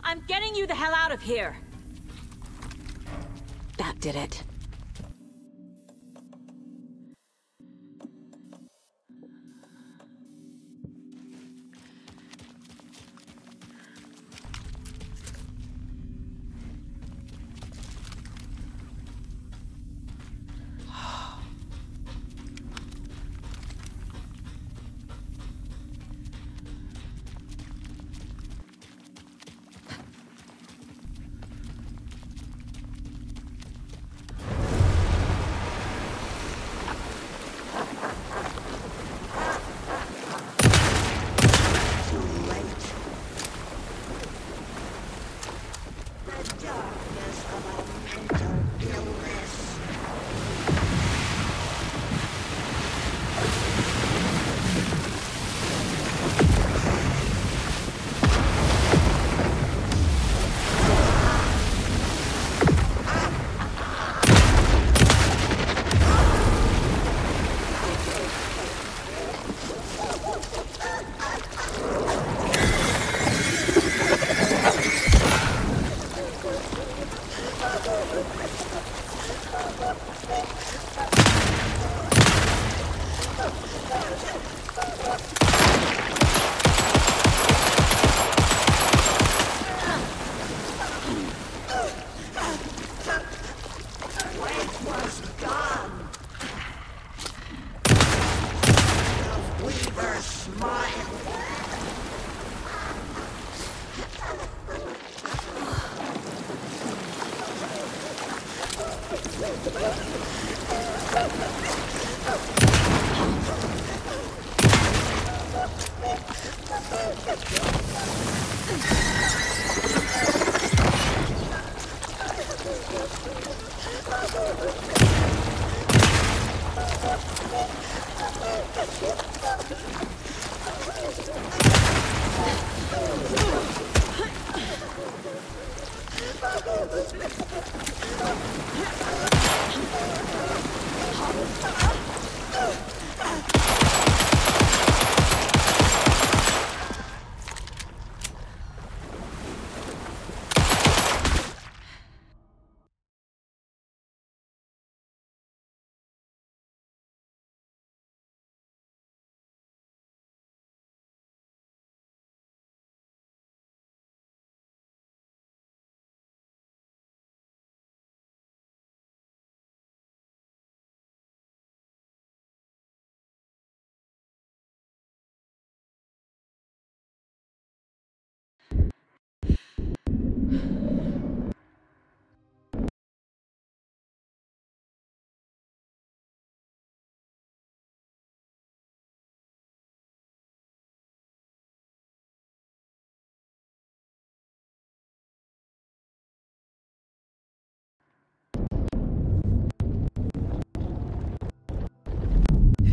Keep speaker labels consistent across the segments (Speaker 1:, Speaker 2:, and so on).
Speaker 1: I'm getting you the hell out of here! That did it.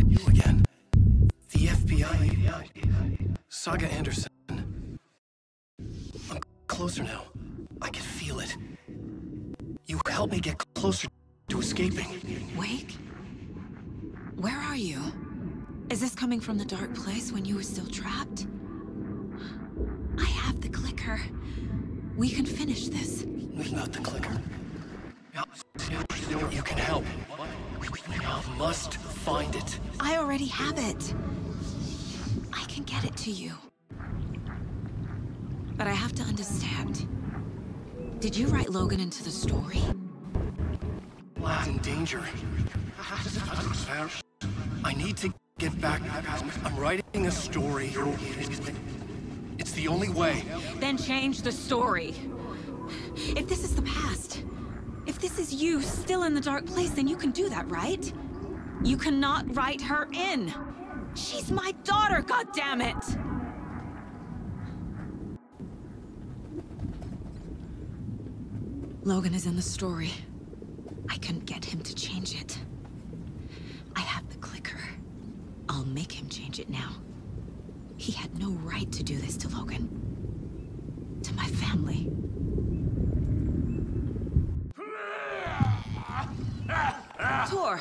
Speaker 2: You again. The FBI. Saga Anderson. I'm closer now. I can feel it. You helped me get closer to escaping.
Speaker 1: Wake? Where are you? Is this coming from the dark place when you were still trapped? I have the clicker. We can finish this.
Speaker 2: Not the clicker. You can help. I must find it.
Speaker 1: I already have it. I can get it to you. But I have to understand. Did you write Logan into the story?
Speaker 2: Lad's in danger. I need to get back. I'm writing a story. It's the only way.
Speaker 1: Then change the story. If this is the past, if this is you still in the dark place, then you can do that, right? You cannot write her in. She's my daughter, goddammit! Logan is in the story. I couldn't get him to change it. I have the clicker. I'll make him change it now. He had no right to do this to Logan. To my family. Tor!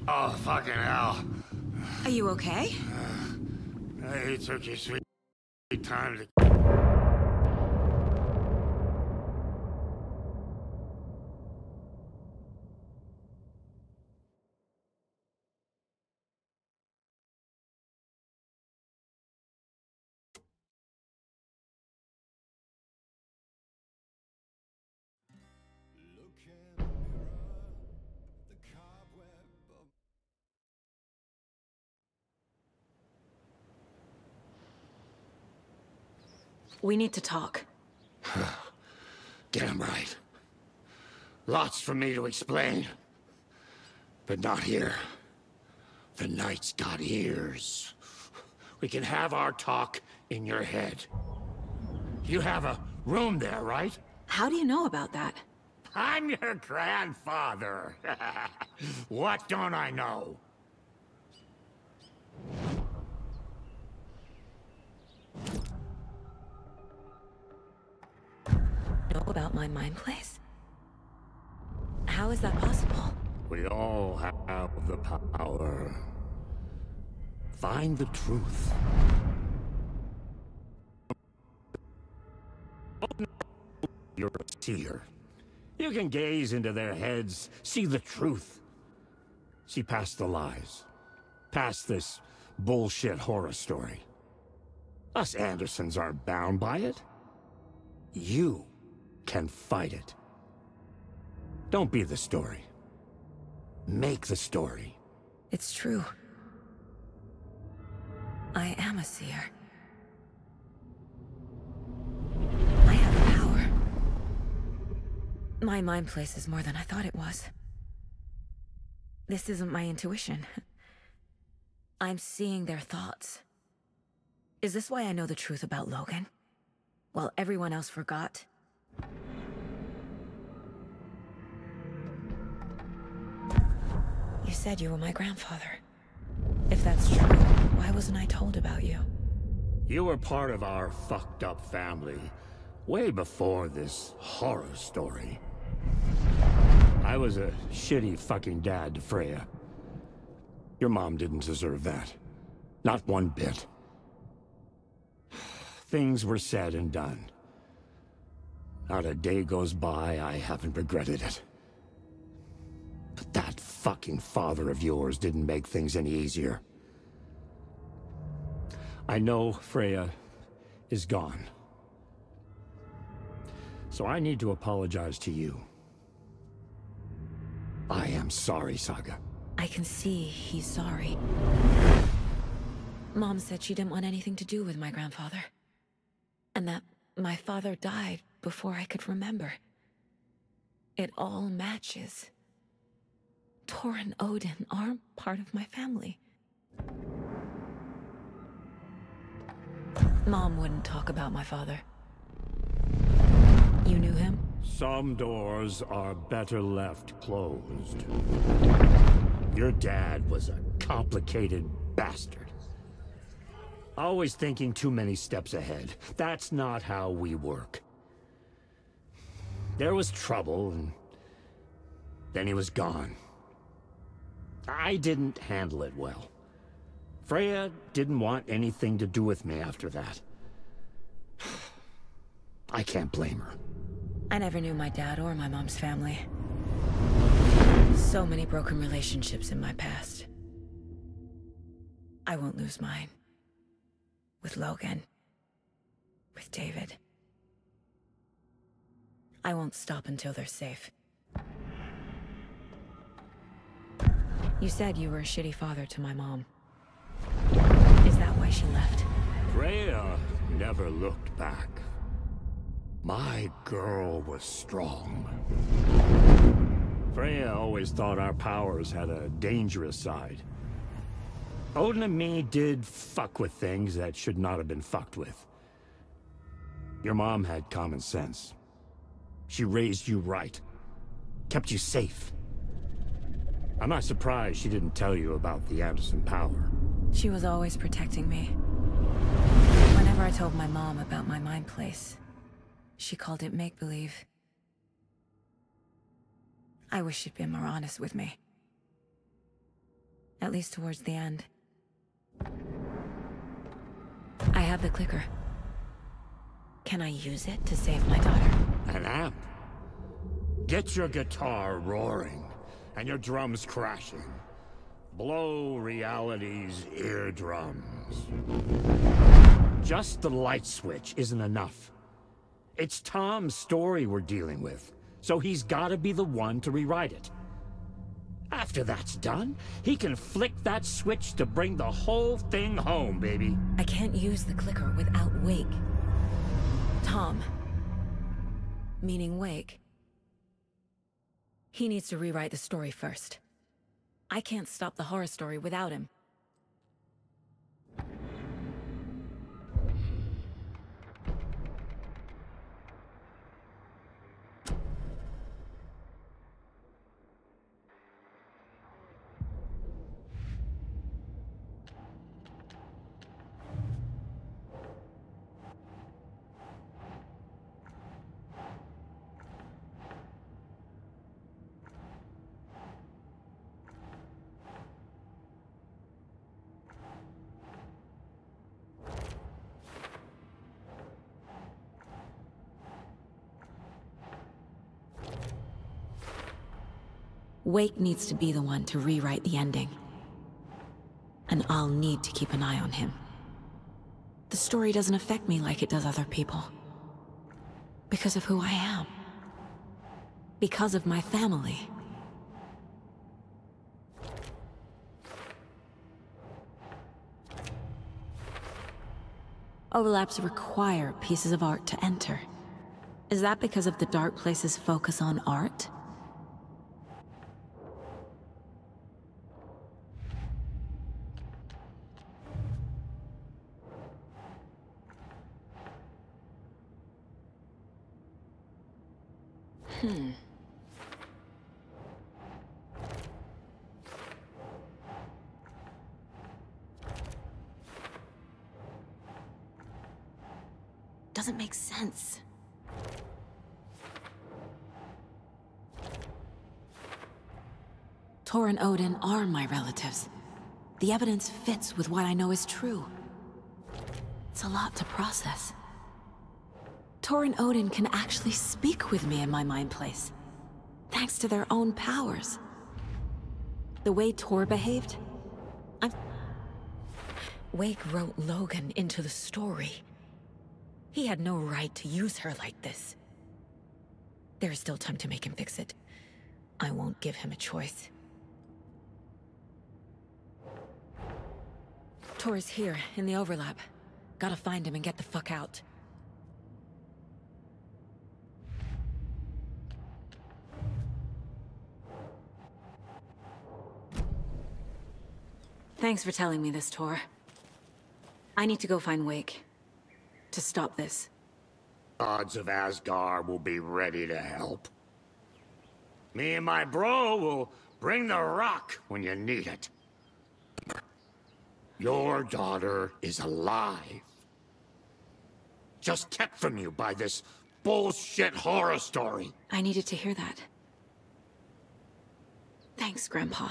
Speaker 3: Oh, fucking hell.
Speaker 1: Are you okay?
Speaker 3: He took his sweet time to...
Speaker 1: We need to talk.
Speaker 3: Damn right. Lots for me to explain. But not here. The night's got ears. We can have our talk in your head. You have a room there, right?
Speaker 1: How do you know about that?
Speaker 3: I'm your grandfather. What don't I know?
Speaker 1: Know about my mind place? How is that possible?
Speaker 3: We all have the power. Find the truth. You're a seer. You can gaze into their heads, see the truth. See past the lies. Past this bullshit horror story. Us Andersons aren't bound by it. You can fight it. Don't be the story. Make the story.
Speaker 1: It's true. I am a seer. I have power. My mind place is more than I thought it was. This isn't my intuition. I'm seeing their thoughts. Is this why I know the truth about Logan? While everyone else forgot? You said you were my grandfather. If that's true, why wasn't I told about you?
Speaker 3: You were part of our fucked up family way before this horror story. I was a shitty fucking dad to Freya. Your mom didn't deserve that. Not one bit. Things were said and done. Not a day goes by I haven't regretted it. But that fucking father of yours didn't make things any easier. I know Freya is gone. So I need to apologize to you. I am sorry, Saga.
Speaker 1: I can see he's sorry. Mom said she didn't want anything to do with my grandfather. And that my father died before I could remember. It all matches. Tor and Odin aren't part of my family. Mom wouldn't talk about my father. You knew him?
Speaker 3: Some doors are better left closed. Your dad was a complicated bastard. Always thinking too many steps ahead. That's not how we work. There was trouble, and then he was gone. I didn't handle it well. Freya didn't want anything to do with me after that. I can't blame her.
Speaker 1: I never knew my dad or my mom's family. So many broken relationships in my past. I won't lose mine. With Logan. With David. I won't stop until they're safe. You said you were a shitty father to my mom. Is that why she left?
Speaker 3: Freya never looked back. My girl was strong. Freya always thought our powers had a dangerous side. Odin and me did fuck with things that should not have been fucked with. Your mom had common sense. She raised you right. Kept you safe. I'm not surprised she didn't tell you about the Anderson power.
Speaker 1: She was always protecting me. Whenever I told my mom about my mind place, she called it make-believe. I wish she'd been more honest with me. At least towards the end. I have the clicker. Can I use it to save my daughter?
Speaker 3: An amp? Get your guitar roaring, and your drums crashing. Blow reality's eardrums. Just the light switch isn't enough. It's Tom's story we're dealing with. so he's gotta be the one to rewrite it. After that's done, he can flick that switch to bring the whole thing home, baby.
Speaker 1: I can't use the clicker without Wake. Tom. Meaning Wake. He needs to rewrite the story first. I can't stop the horror story without him. Wake needs to be the one to rewrite the ending. And I'll need to keep an eye on him. The story doesn't affect me like it does other people. Because of who I am. Because of my family. Overlaps require pieces of art to enter. Is that because of the Dark Place's focus on art? Doesn't make sense. Tor and Odin are my relatives. The evidence fits with what I know is true. It's a lot to process. Tor and Odin can actually speak with me in my mind place, thanks to their own powers. The way Tor behaved, Wake wrote Logan into the story. He had no right to use her like this. There is still time to make him fix it. I won't give him a choice. Tor is here, in the overlap. Gotta find him and get the fuck out. Thanks for telling me this, Tor. I need to go find Wake. To stop this.
Speaker 3: Gods of Asgard will be ready to help. Me and my bro will bring the rock when you need it. Your daughter is alive. Just kept from you by this bullshit horror story.
Speaker 1: I needed to hear that. Thanks, Grandpa.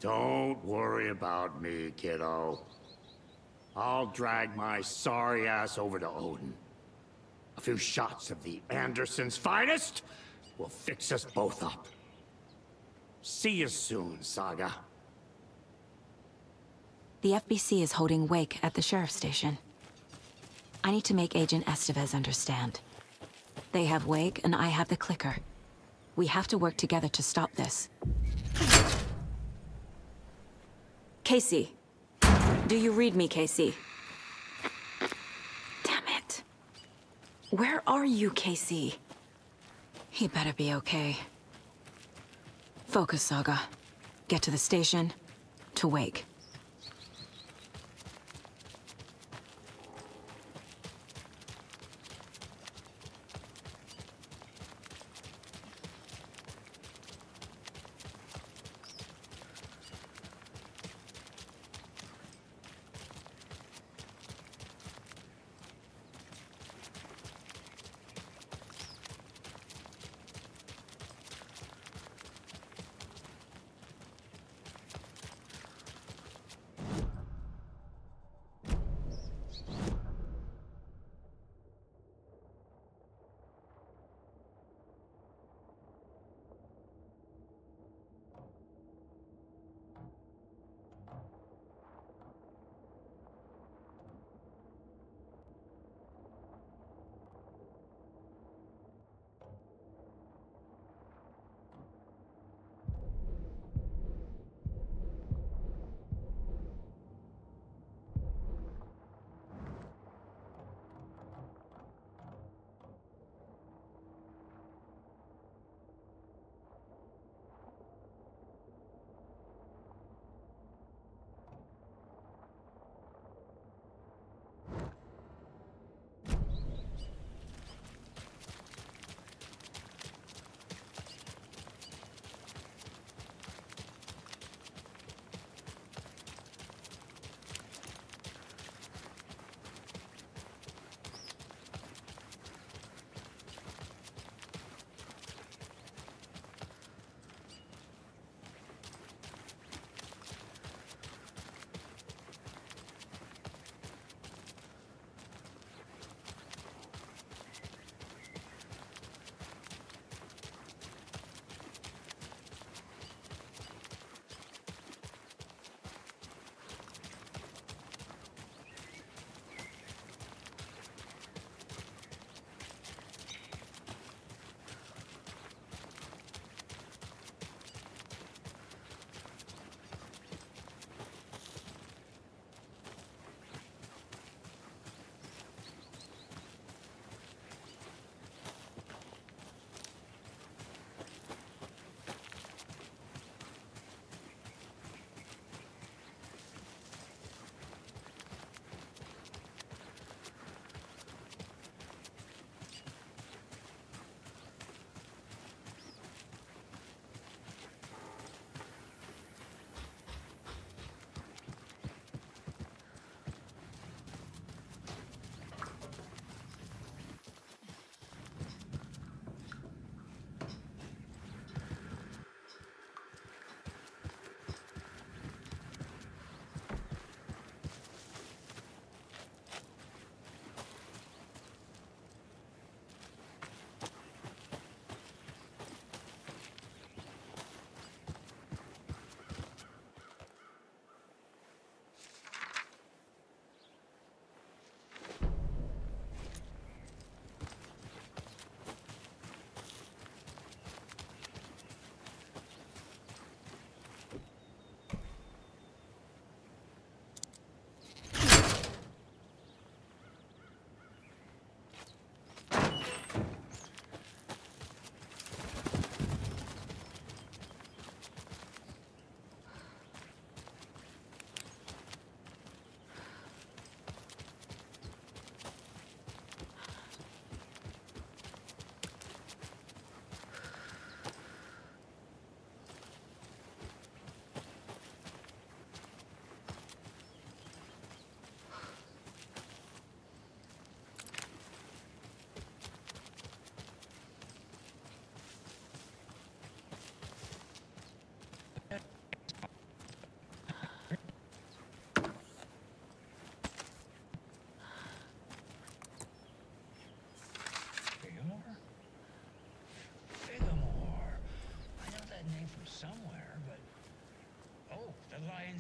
Speaker 3: Don't worry about me, kiddo. I'll drag my sorry ass over to Odin. A few shots of the Andersons' finest will fix us both up. See you soon, Saga.
Speaker 1: The FBC is holding Wake at the sheriff's station. I need to make Agent Estevez understand. They have Wake and I have the clicker. We have to work together to stop this. Casey. Do you read me, Casey? Damn it. Where are you, Casey? He better be okay. Focus, Saga. Get to the station, to Wake.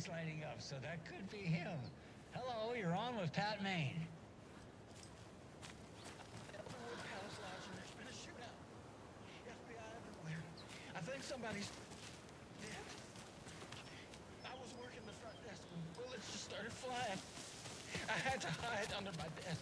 Speaker 4: screen's lighting up, so that could be him. Hello, you're on with Pat Maine. Elderwood Palace Lodge, and there's been a shootout. FBI everywhere. I think somebody's dead. I was working the front desk when bullets just started flying. I had to hide under my desk.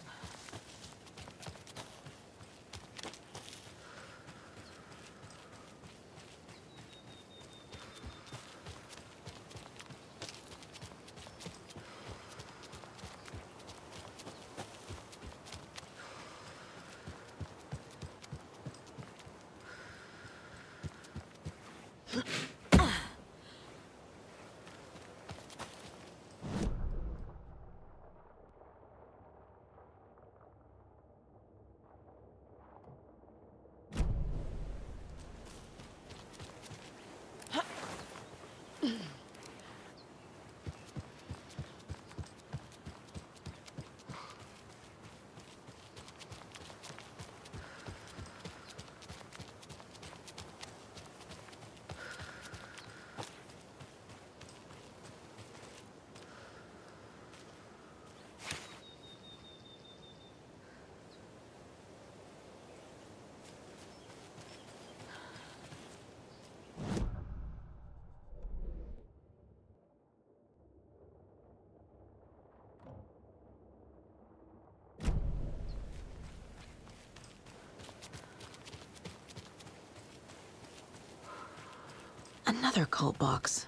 Speaker 1: Another cult box.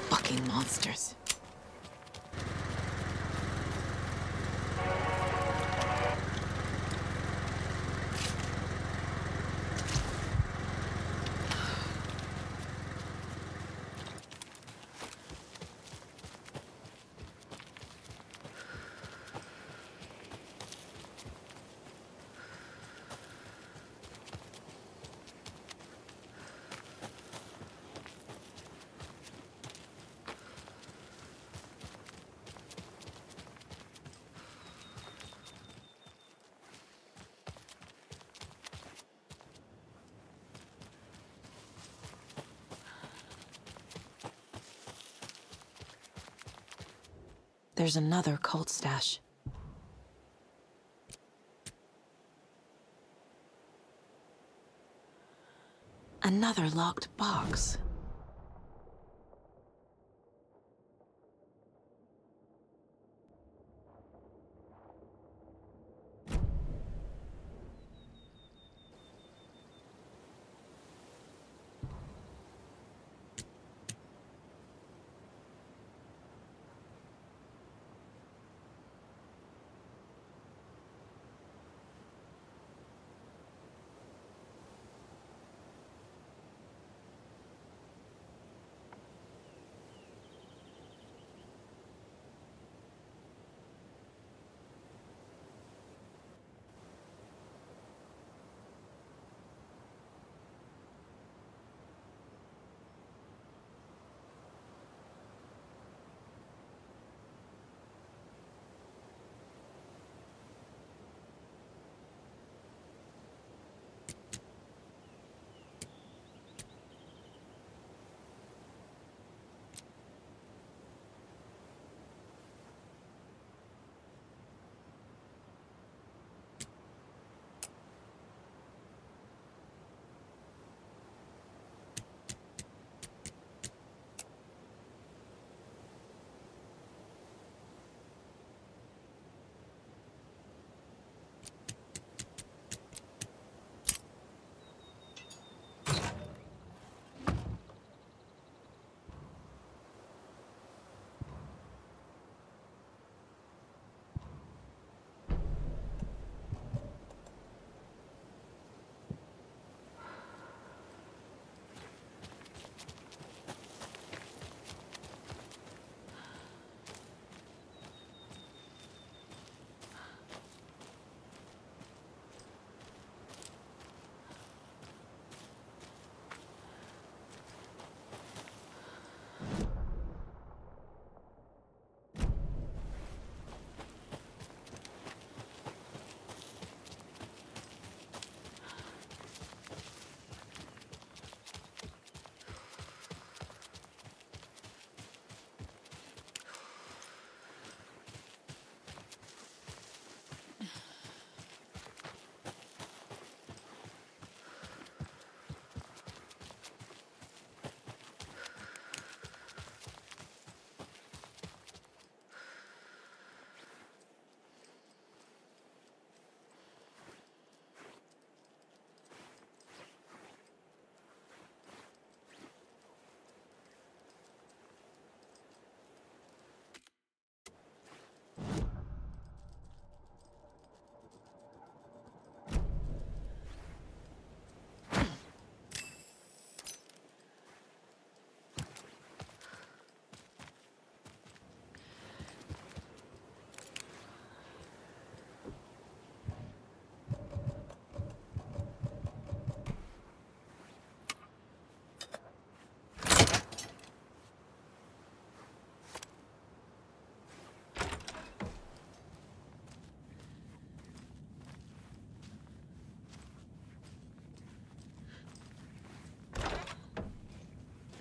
Speaker 1: Fucking monsters. There's another cult stash. Another locked box.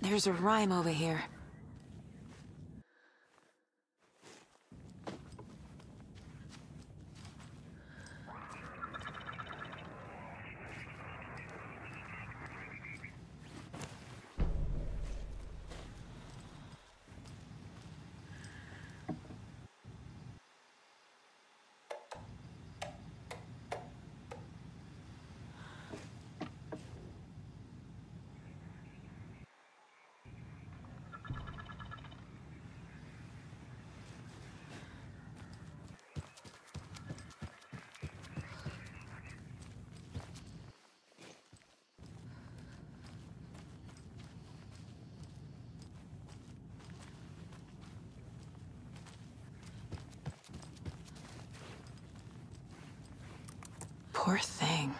Speaker 1: There's a rhyme over here. Poor thing.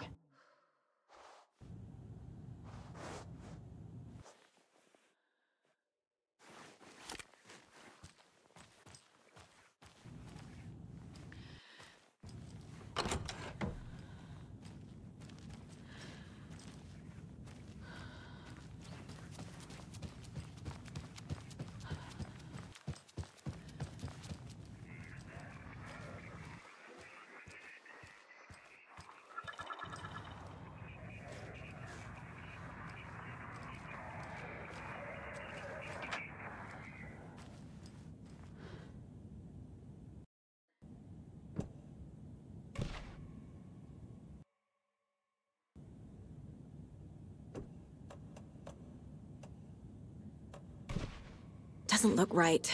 Speaker 1: Doesn't look right.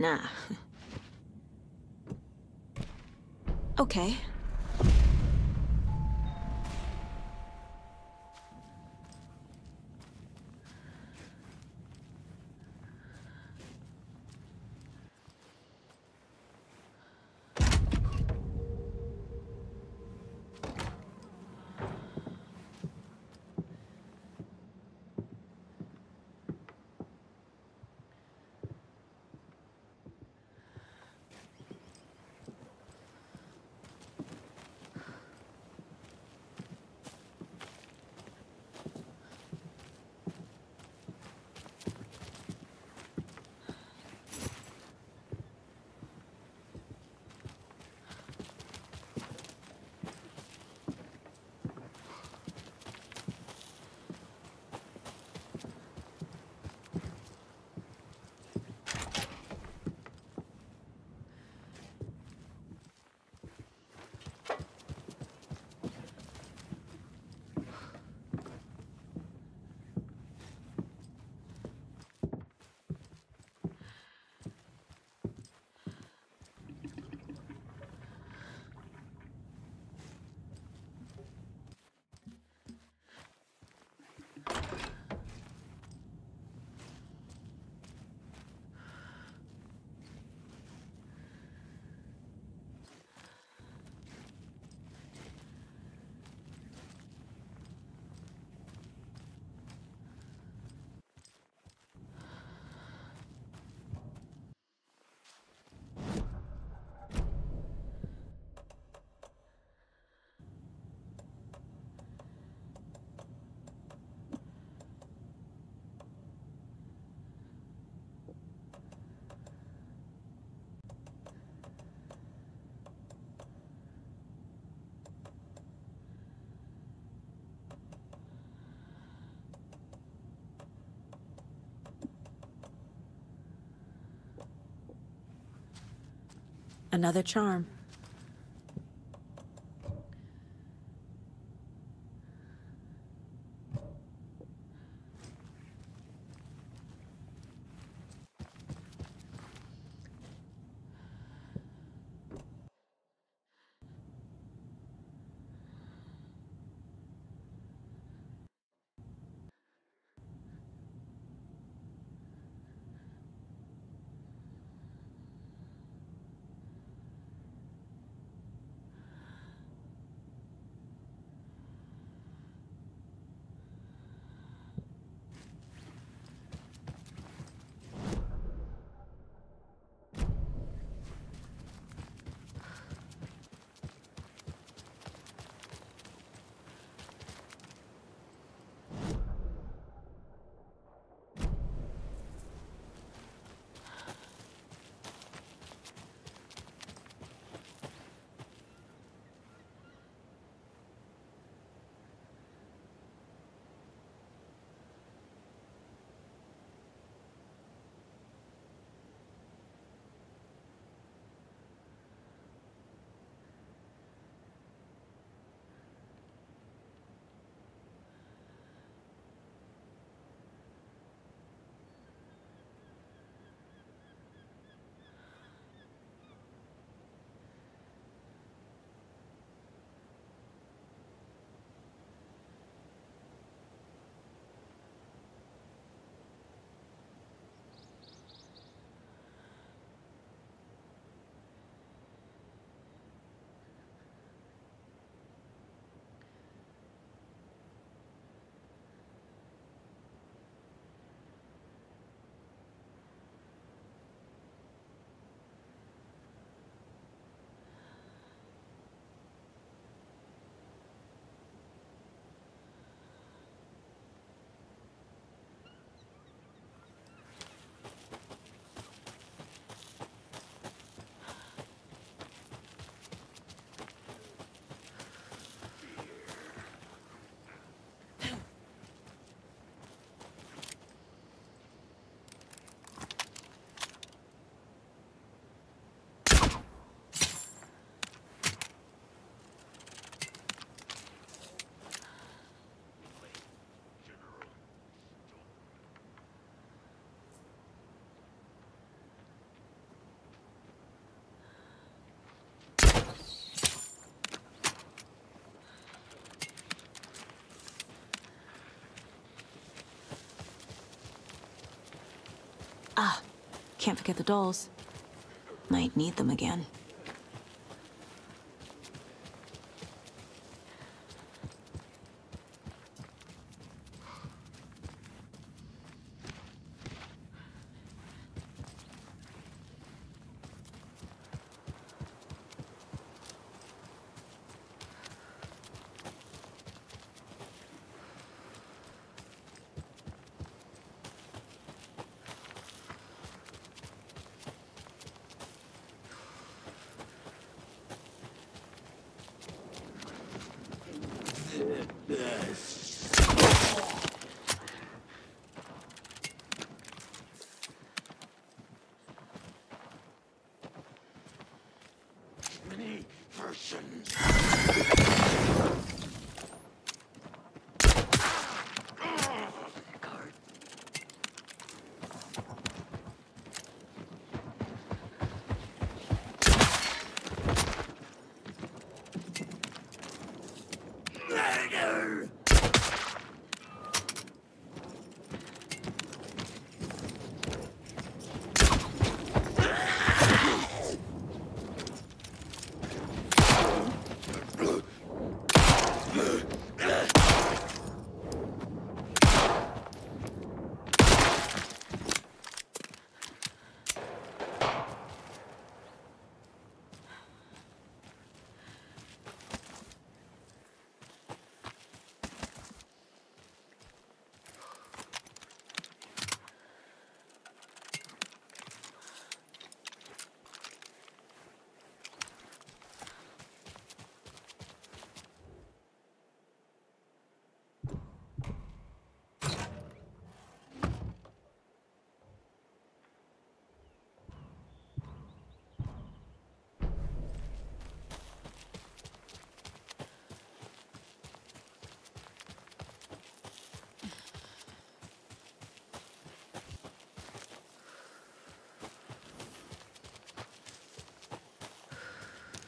Speaker 1: Nah. Okay. Another charm. Can't forget the dolls. Might need them again.
Speaker 3: Many versions.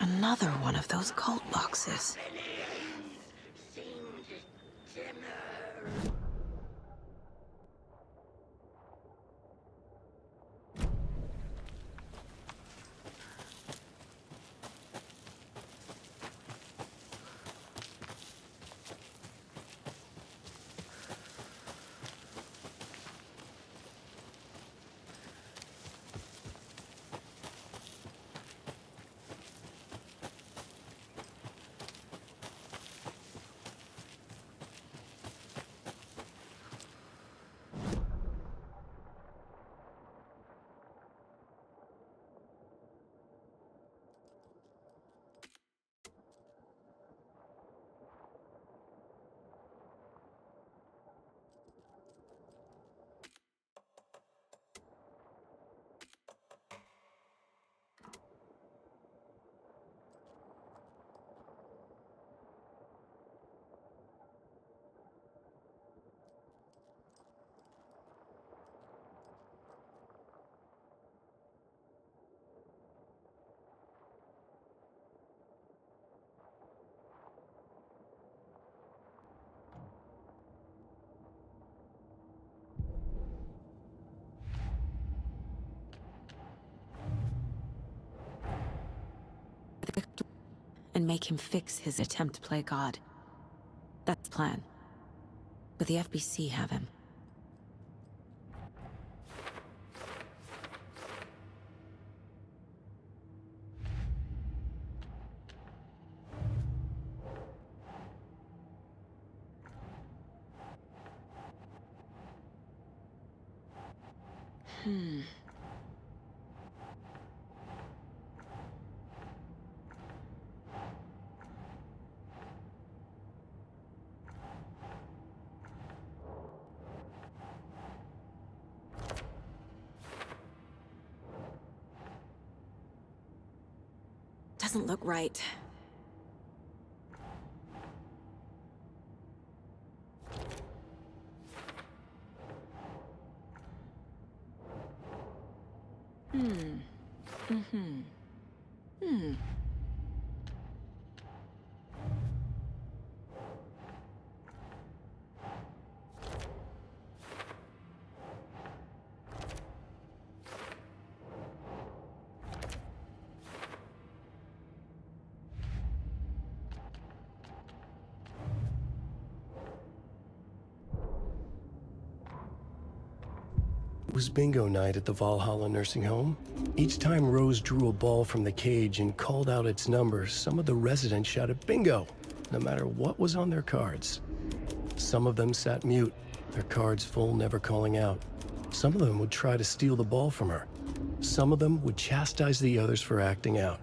Speaker 1: Another one of those cult boxes. And make him fix his attempt to play God. That's the plan. But the FBC have him. Doesn't look right.
Speaker 2: It was bingo night at the Valhalla nursing home. Each time Rose drew a ball from the cage and called out its number, some of the residents shouted bingo, no matter what was on their cards. Some of them sat mute, their cards full, never calling out. Some of them would try to steal the ball from her. Some of them would chastise the others for acting out.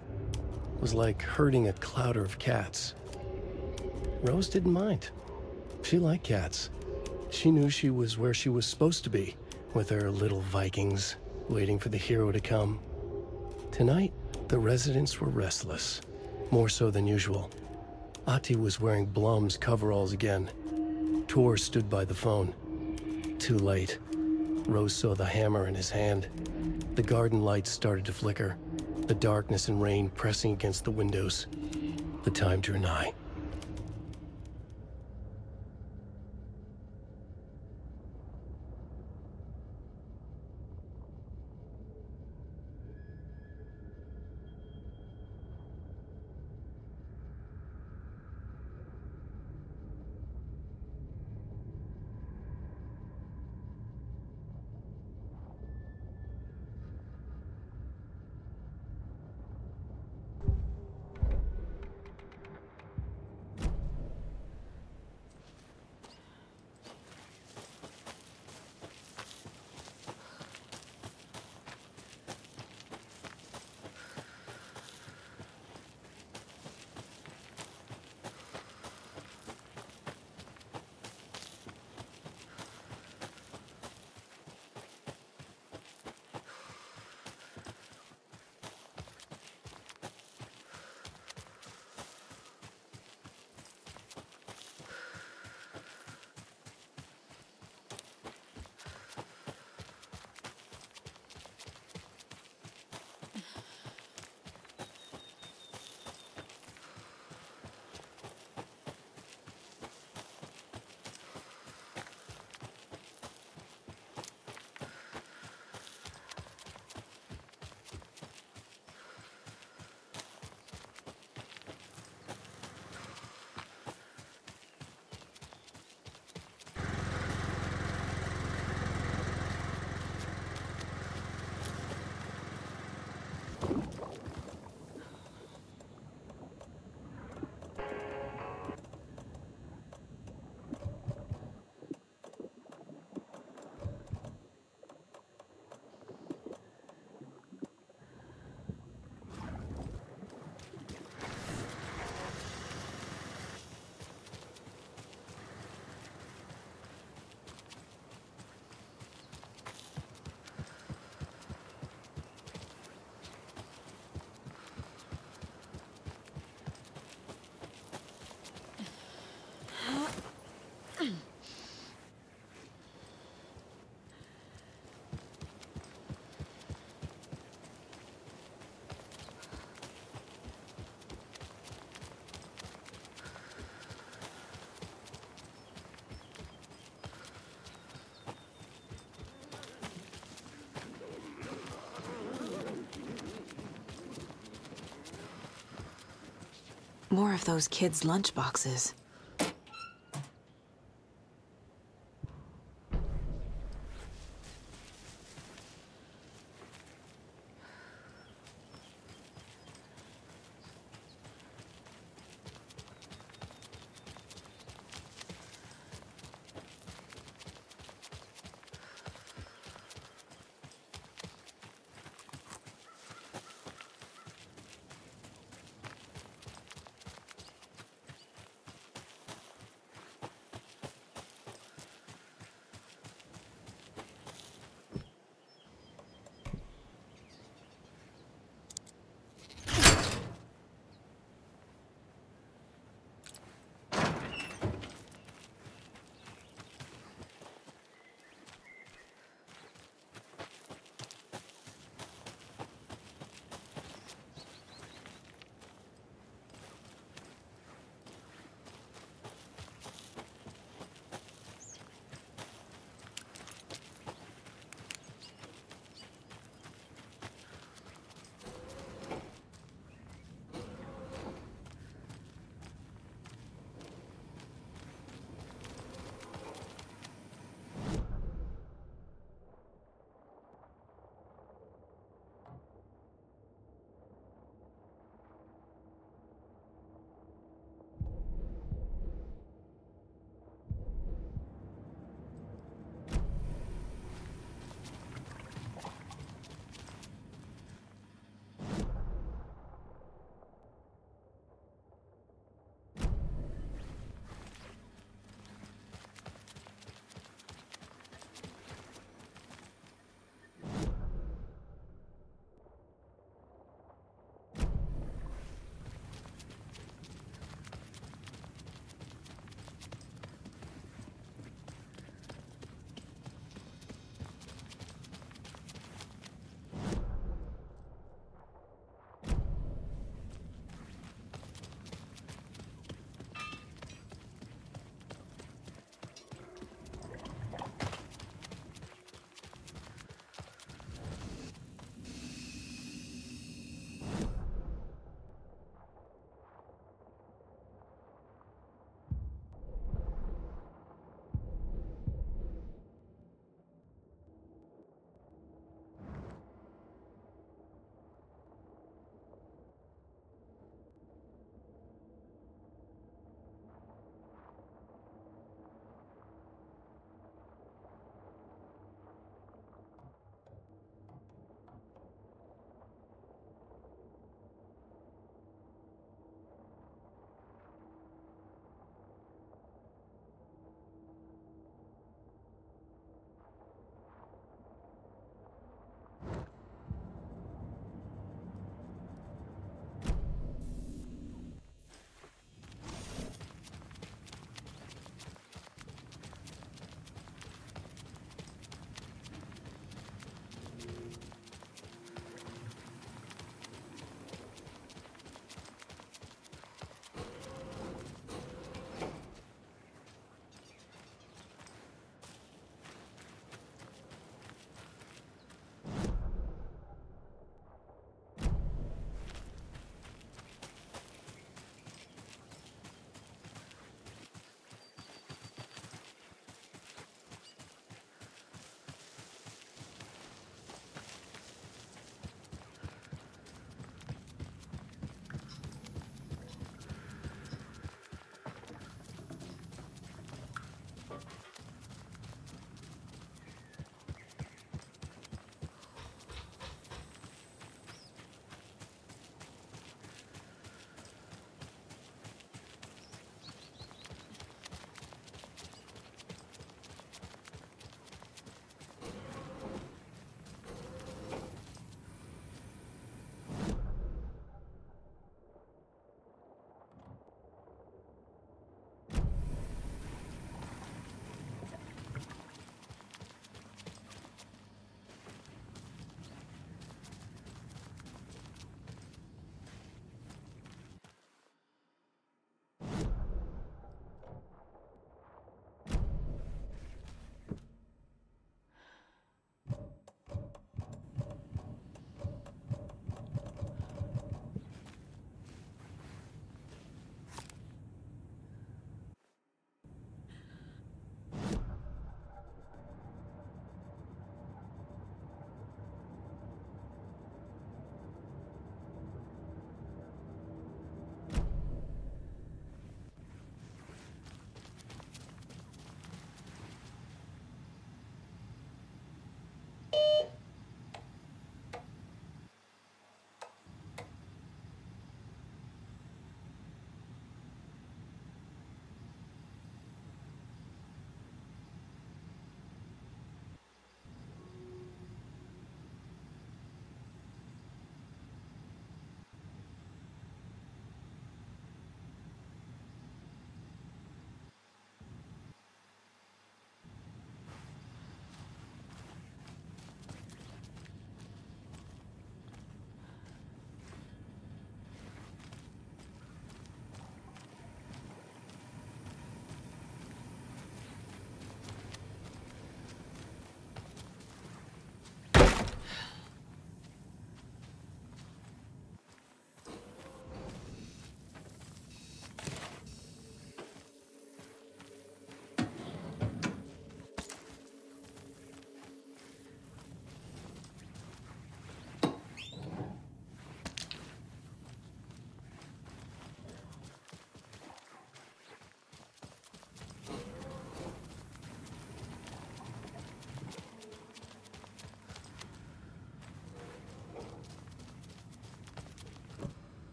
Speaker 2: It was like herding a clouder of cats. Rose didn't mind. She liked cats. She knew she was where she was supposed to be, with her little Vikings, waiting for the hero to come. Tonight, the residents were restless, more so than usual. Ahti was wearing Blum's coveralls again. Tor stood by the phone. Too late. Rose saw the hammer in his hand. The garden lights started to flicker, the darkness and rain pressing against the windows. The time drew nigh.
Speaker 1: More of those kids' lunchboxes.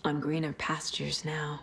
Speaker 1: on greener pastures now.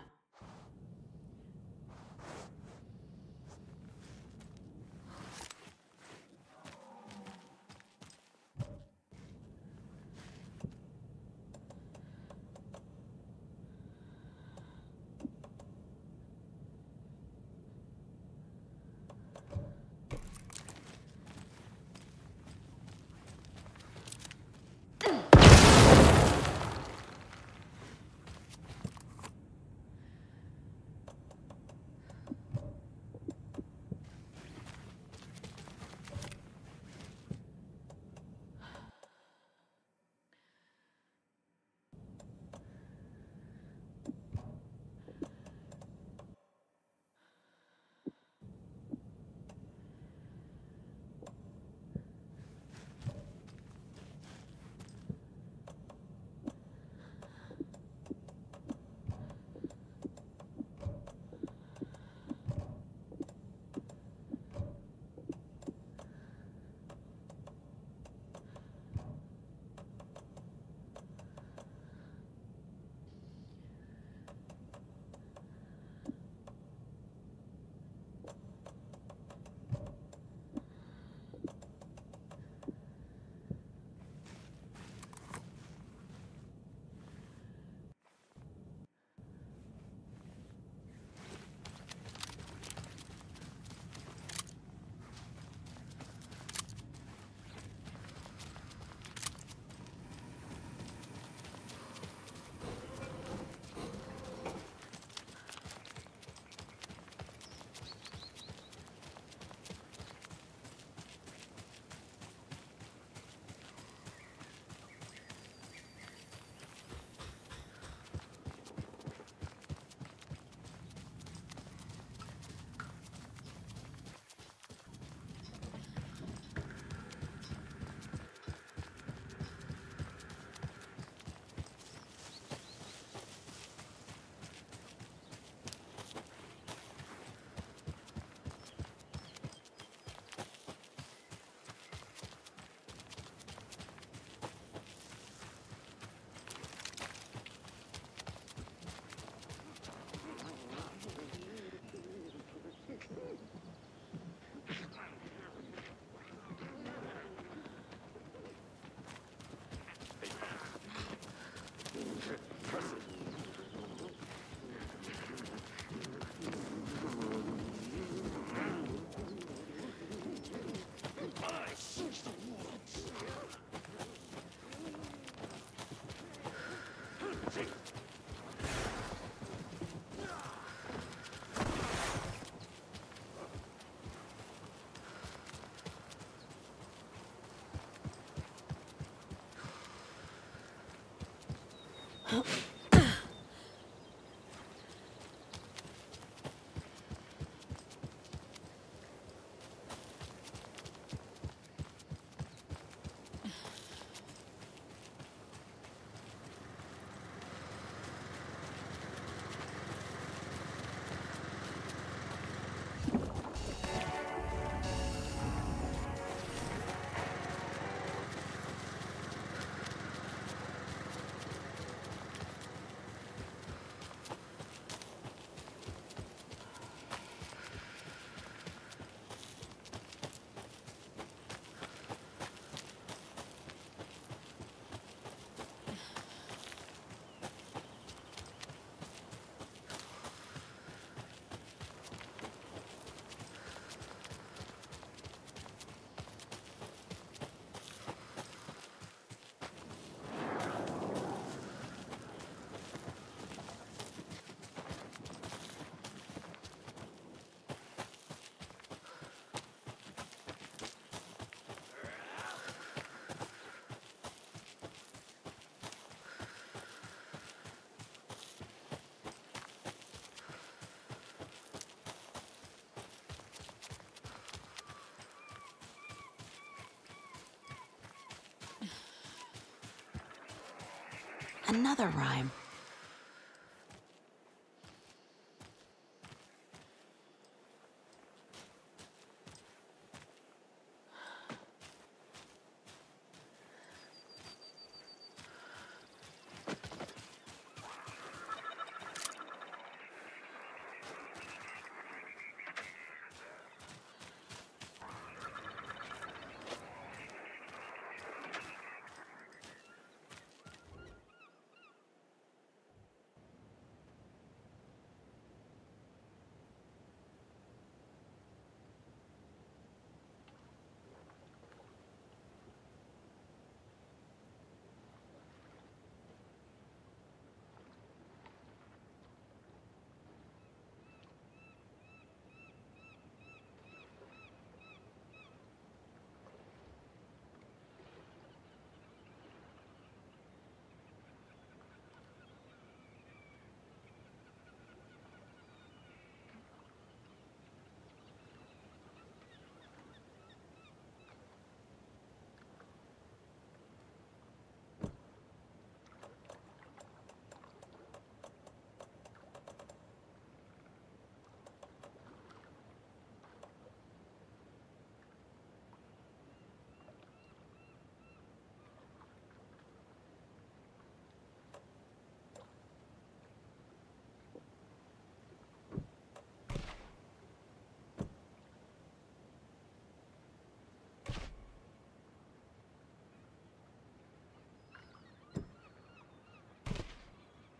Speaker 1: Another rhyme.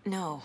Speaker 1: No.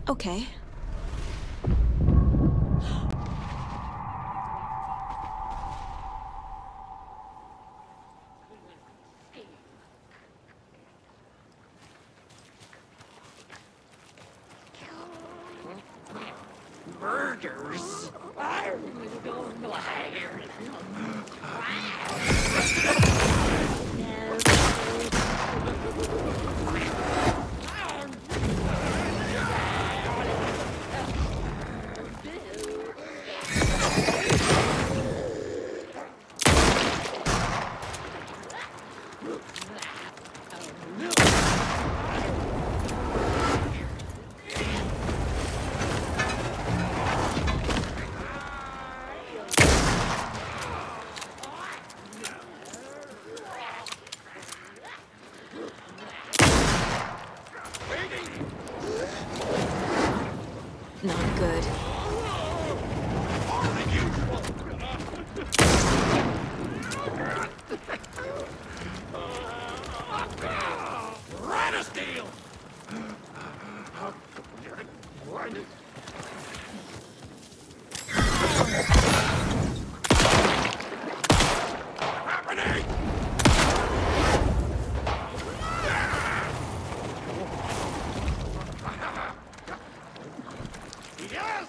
Speaker 1: Okay.
Speaker 5: Murders?
Speaker 1: Not good.
Speaker 5: Rattlesnake! Happening! Yes!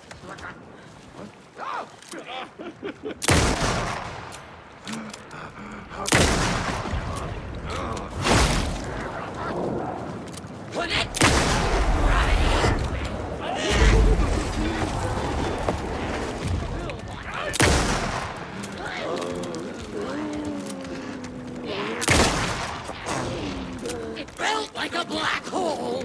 Speaker 5: Put it! It felt like a black hole!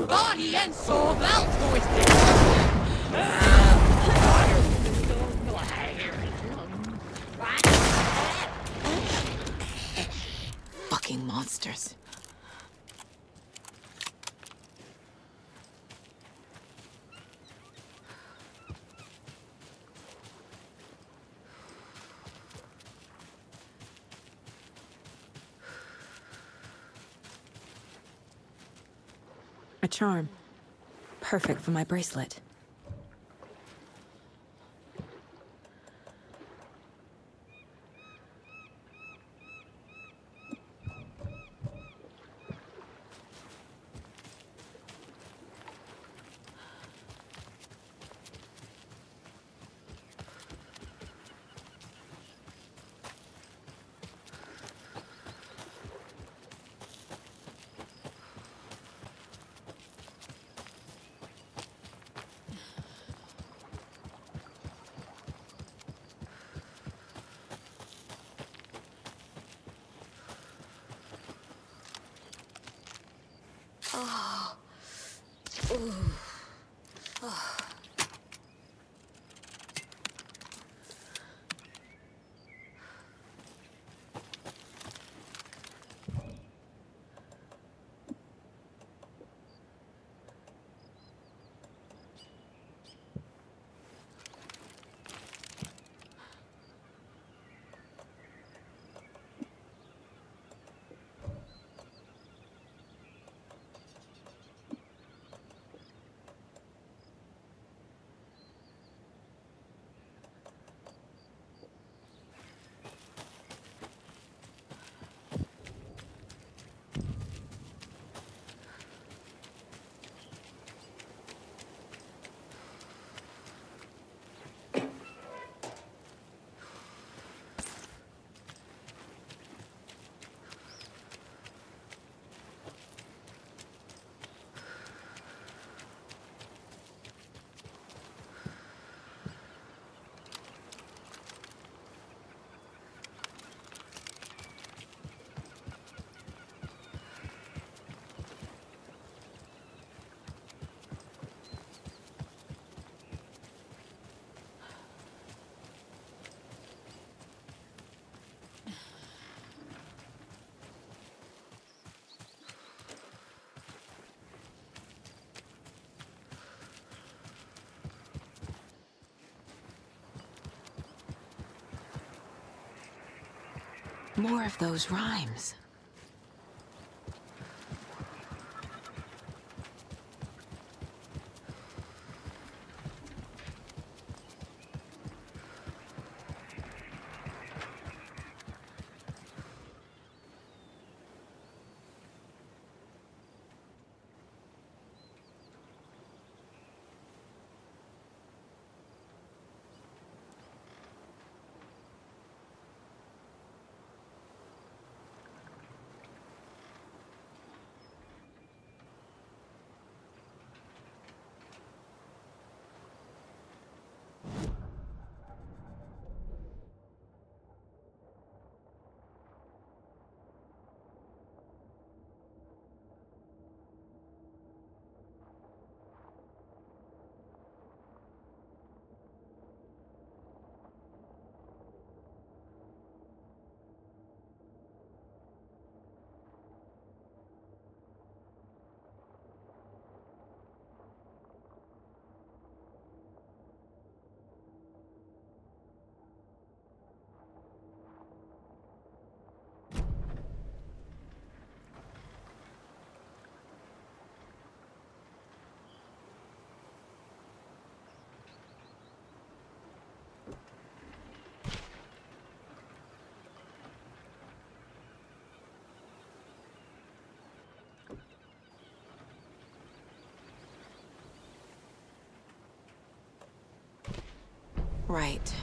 Speaker 5: Body and soul belt twisted!
Speaker 1: Fucking monsters. A charm. Perfect for my bracelet. More of those rhymes. Right.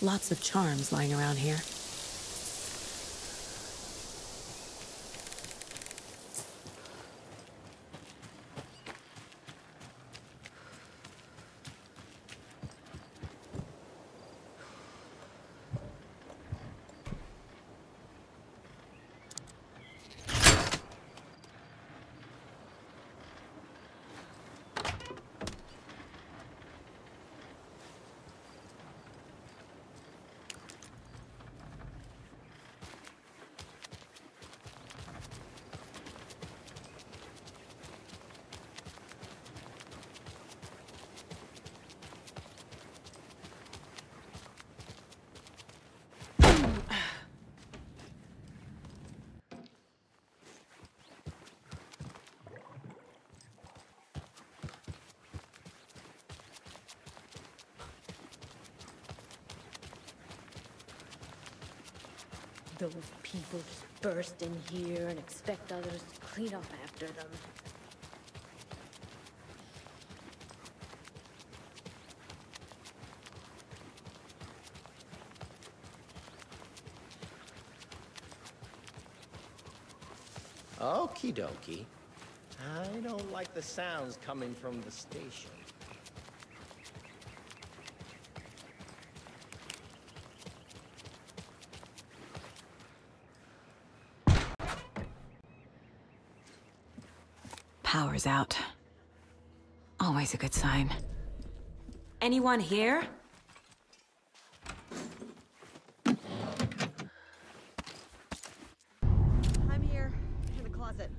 Speaker 1: Lots of charms lying around here.
Speaker 6: Those people just burst in here and expect others to clean up after them.
Speaker 7: Okie dokie. I don't like the sounds coming from the station.
Speaker 1: Power's out. Always a good sign. Anyone here?
Speaker 8: I'm here, in the closet.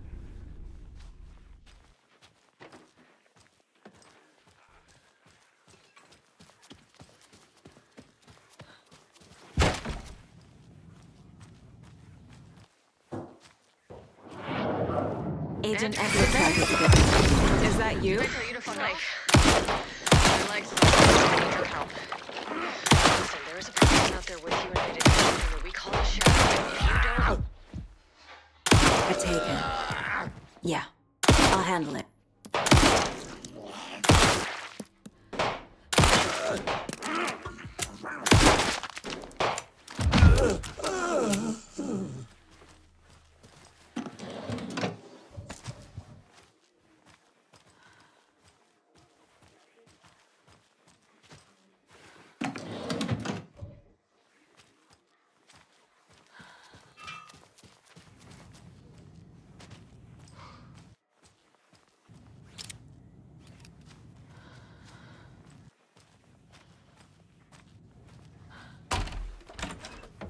Speaker 1: Agent Everett. Is that you?
Speaker 8: Break our uniform knife. My legs need your help. Listen, there is a person out there with you, and they did something that we call a shadow. If you don't...
Speaker 1: A taken. Yeah, I'll handle it.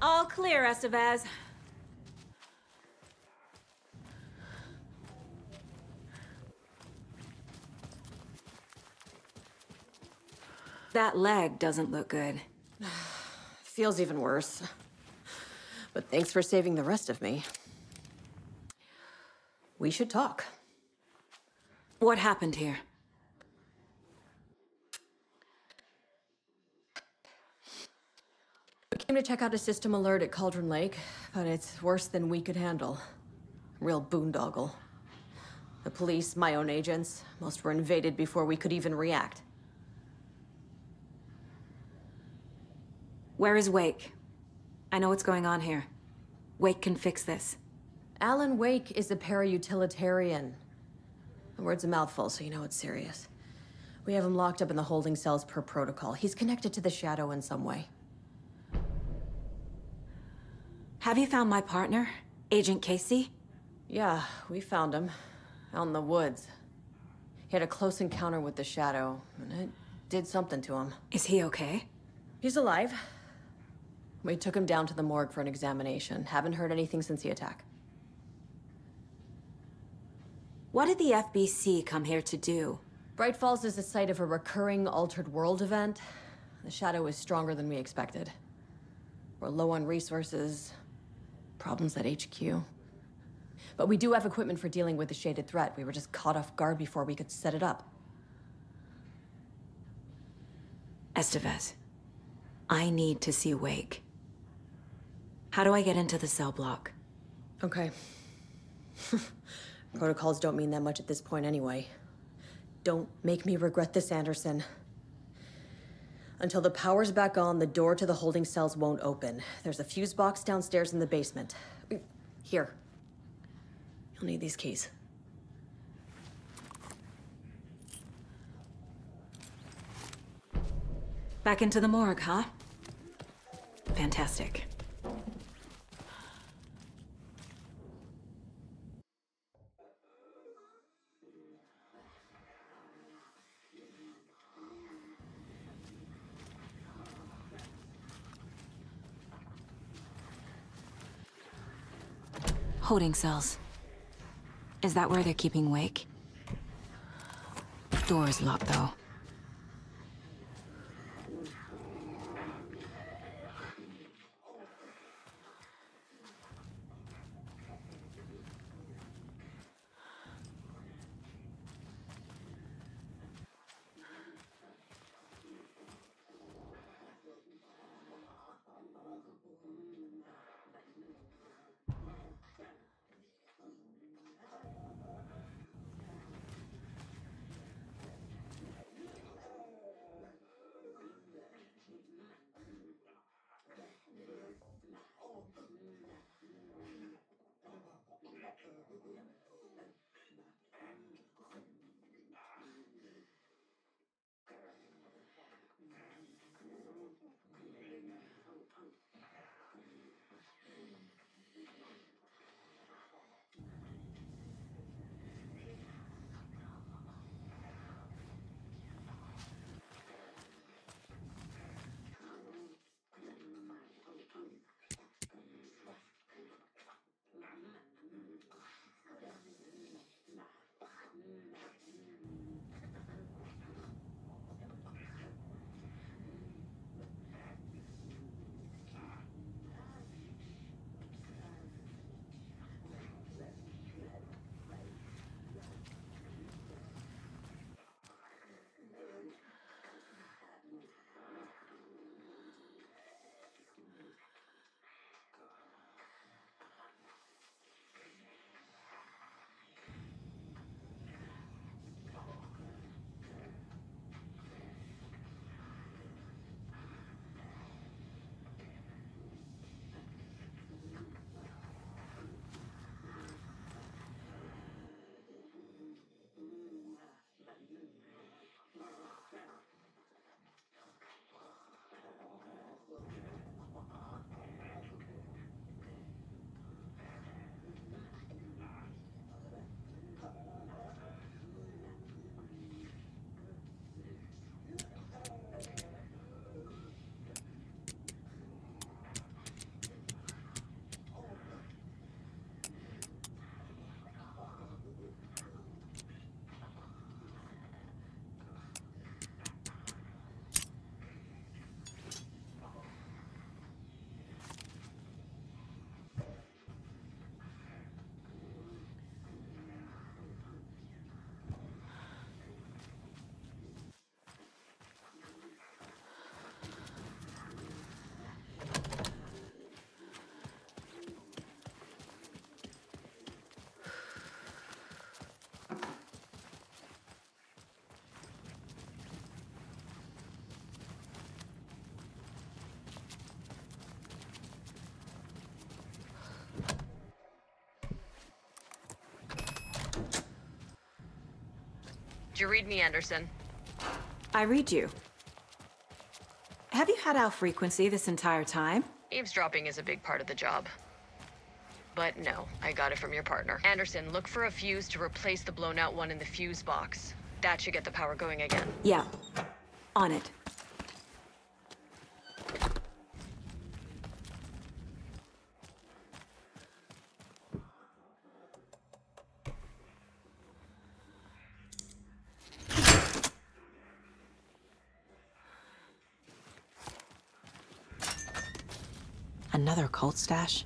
Speaker 1: All clear, Estevez. That leg doesn't look good.
Speaker 8: Feels even worse. But thanks for saving the rest of me. We should talk.
Speaker 1: What happened here?
Speaker 8: We came to check out a system alert at Cauldron Lake, but it's worse than we could handle. Real boondoggle. The police, my own agents, most were invaded before we could even react.
Speaker 1: Where is Wake? I know what's going on here. Wake can fix this.
Speaker 8: Alan Wake is a para-utilitarian. The word's a mouthful, so you know it's serious. We have him locked up in the holding cells per protocol. He's connected to the Shadow in some way.
Speaker 1: Have you found my partner, Agent Casey?
Speaker 8: Yeah, we found him. Out in the woods. He had a close encounter with the Shadow, and it did something to him.
Speaker 1: Is he okay?
Speaker 8: He's alive. We took him down to the morgue for an examination. Haven't heard anything since the attack.
Speaker 1: What did the FBC come here to do?
Speaker 8: Bright Falls is the site of a recurring Altered World event. The Shadow is stronger than we expected. We're low on resources, problems at HQ. But we do have equipment for dealing with the shaded threat. We were just caught off guard before we could set it up.
Speaker 1: Estevez, I need to see Wake. How do I get into the cell block?
Speaker 8: Okay. Protocols don't mean that much at this point anyway. Don't make me regret this, Anderson. Until the power's back on, the door to the holding cells won't open. There's a fuse box downstairs in the basement. Here. You'll need these keys.
Speaker 1: Back into the morgue, huh? Fantastic. Holding cells. Is that where they're keeping Wake? Door is locked, though.
Speaker 8: Did you read me, Anderson?
Speaker 1: I read you. Have you had our frequency this entire time?
Speaker 8: Eavesdropping is a big part of the job. But no, I got it from your partner. Anderson, look for a fuse to replace the blown out one in the fuse box. That should get the power going again.
Speaker 1: Yeah. On it. Another cult stash?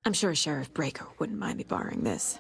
Speaker 1: I'm sure Sheriff Breaker wouldn't mind me borrowing this.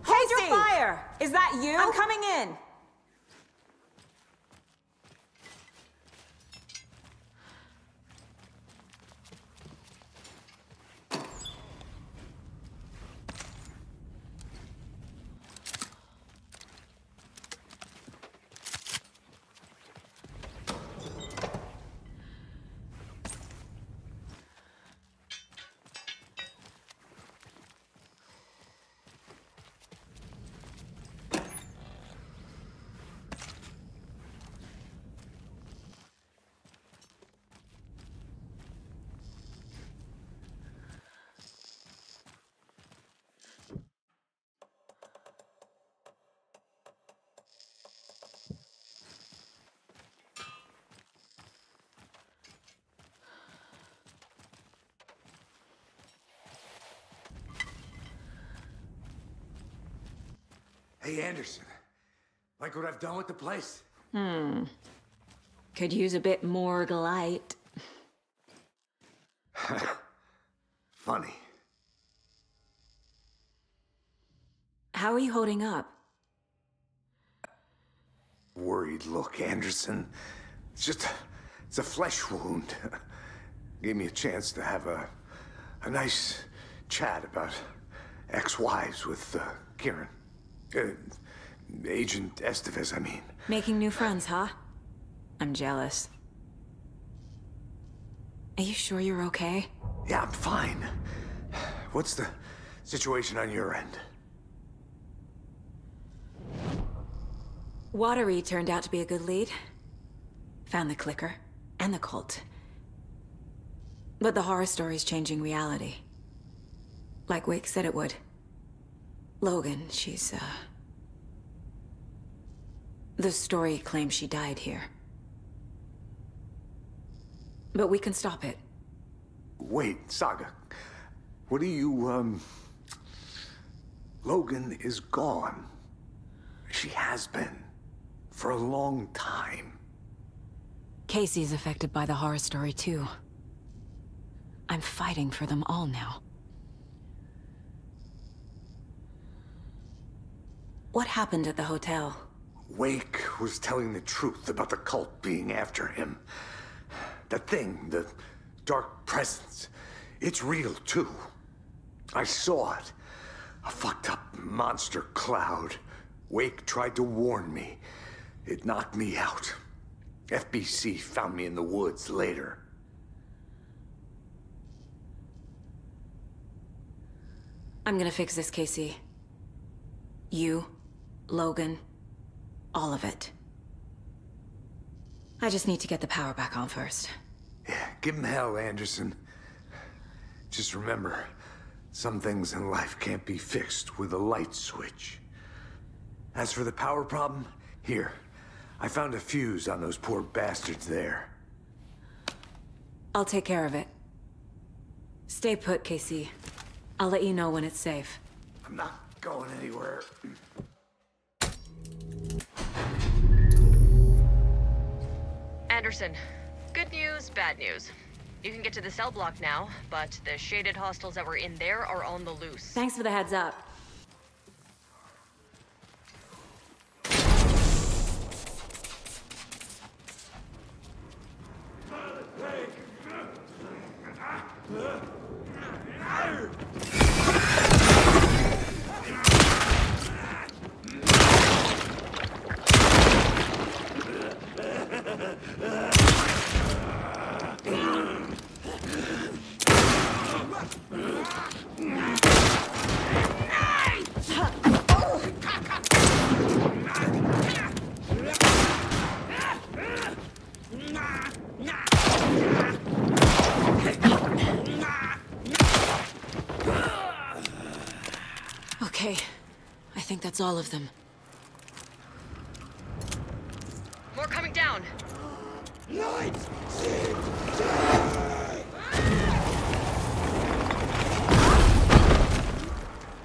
Speaker 9: Hold your fire! Is that you? I'm coming in.
Speaker 10: Hey, Anderson. Like what I've done with the place?
Speaker 1: Could use a bit more light.
Speaker 10: Funny.
Speaker 1: How are you holding up?
Speaker 10: Worried look, Anderson. It's a flesh wound. Gave me a chance to have a nice chat about ex-wives with Kieran. Agent Estevez, I mean.
Speaker 1: Making new friends, huh? I'm jealous. Are you sure you're okay?
Speaker 10: Yeah, I'm fine. What's the situation on your end?
Speaker 1: Watery turned out to be a good lead. Found the clicker and the cult. But the horror story's changing reality. Like Wake said it would. Logan, she's, the story claims she died here. But we can stop it.
Speaker 10: Wait, Saga. What do you, Logan is gone. She has been. For a long time.
Speaker 1: Casey's affected by the horror story, too. I'm fighting for them all now. What happened at the hotel?
Speaker 10: Wake was telling the truth about the cult being after him. That thing, the dark presence, it's real too. I saw it. A fucked up monster cloud. Wake tried to warn me. It knocked me out. FBC found me in the woods later.
Speaker 1: I'm gonna fix this, Casey. You, Logan, all of it. I just need to get the power back on first.
Speaker 10: Yeah, give him hell, Anderson. Just remember, some things in life can't be fixed with a light switch. As for the power problem, here. I found a fuse on those poor bastards there.
Speaker 1: I'll take care of it. Stay put, Casey. I'll let you know when it's safe.
Speaker 10: I'm not going anywhere.
Speaker 8: Anderson, good news, bad news. You can get to the cell block now, but the shaded hostiles that were in there are on the loose.
Speaker 1: Thanks for the heads up. That's all of them.
Speaker 8: More coming down.
Speaker 5: Lights!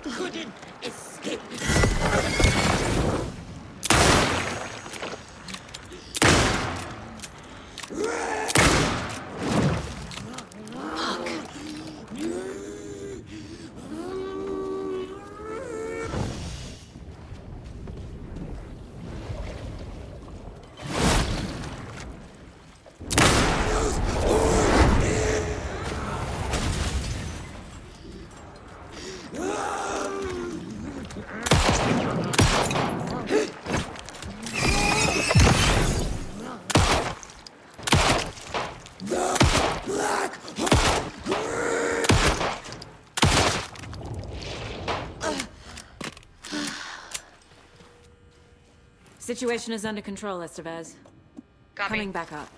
Speaker 5: Couldn't escape.
Speaker 9: Situation is under control, Estevez.
Speaker 8: Copy.
Speaker 9: Coming back up.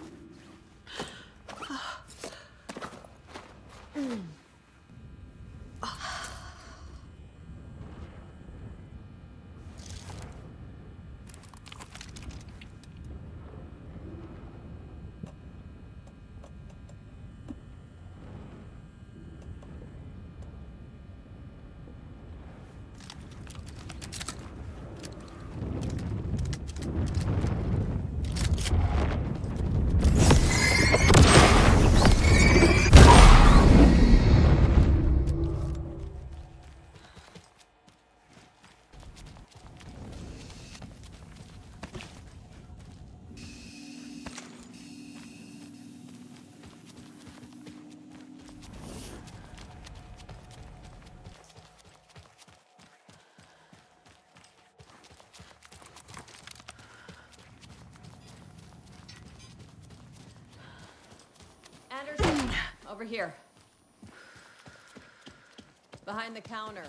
Speaker 8: Anderson, over here. Behind the counter.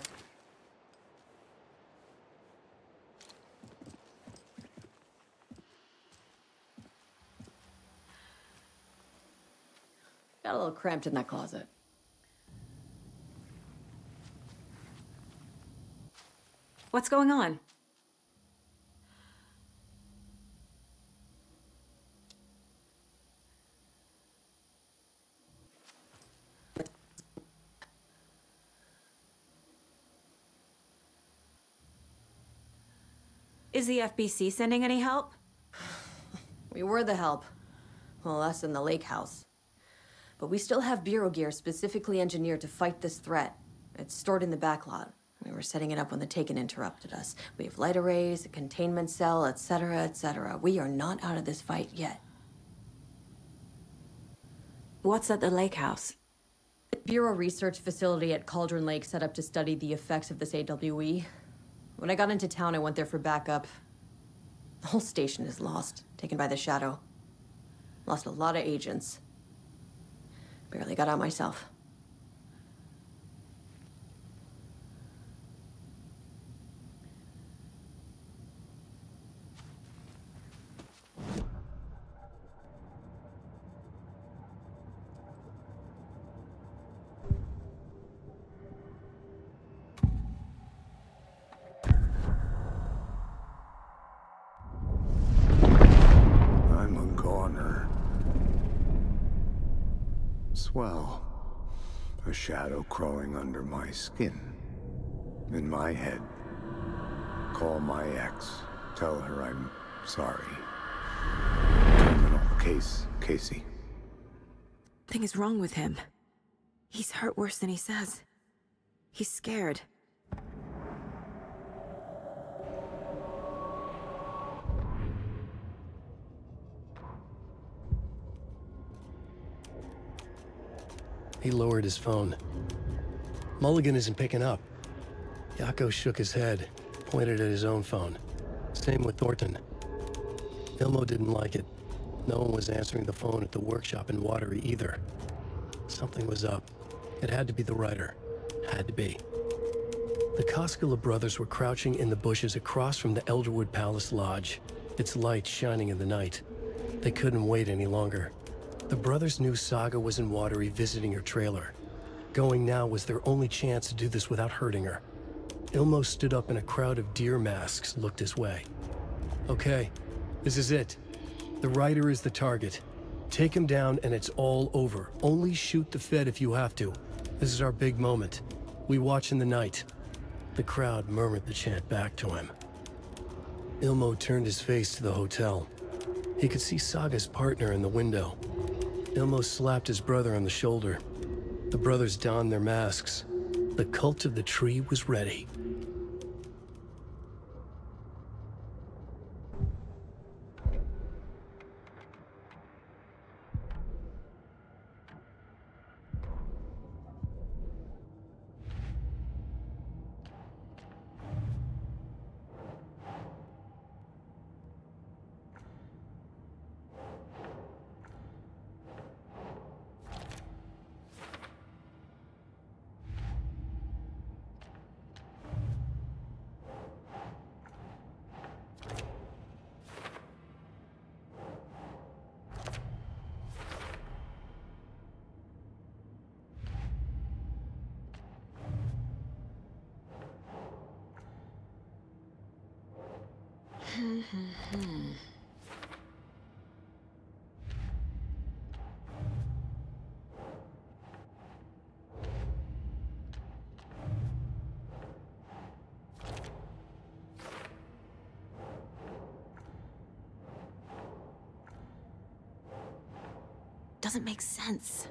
Speaker 8: Got a little cramped in that closet.
Speaker 9: What's going on? Is the FBC sending any help?
Speaker 8: We were the help. Well, us in the lake house. But we still have Bureau gear specifically engineered to fight this threat. It's stored in the backlot. We were setting it up when the Taken interrupted us. We have light arrays, a containment cell, etc., etc. We are not out of this fight yet.
Speaker 9: What's at the lake house?
Speaker 8: The Bureau research facility at Cauldron Lake set up to study the effects of this AWE. When I got into town, I went there for backup. The whole station is lost, taken by the Shadow. Lost a lot of agents. Barely got out myself.
Speaker 10: Swell. A shadow crawling under my skin. In my head. Call my ex. Tell her I'm sorry. Terminal case, Casey.
Speaker 1: Something is wrong with him. He's hurt worse than he says. He's scared.
Speaker 2: He lowered his phone. Mulligan isn't picking up. Yako shook his head, pointed at his own phone. Same with Thornton. Ilmo didn't like it. No one was answering the phone at the workshop in Watery either. Something was up. It had to be the writer. Had to be. The Koskela brothers were crouching in the bushes across from the Elderwood Palace Lodge, its light shining in the night. They couldn't wait any longer. The brothers knew Saga was in Watery visiting her trailer. Going now was their only chance to do this without hurting her. Ilmo stood up and a crowd of deer masks looked his way. Okay, this is it. The Rider is the target. Take him down and it's all over. Only shoot the Fed if you have to. This is our big moment. We watch in the night. The crowd murmured the chant back to him. Ilmo turned his face to the hotel. He could see Saga's partner in the window. Ilmo slapped his brother on the shoulder. The brothers donned their masks. The cult of the tree was ready.
Speaker 1: Doesn't make sense.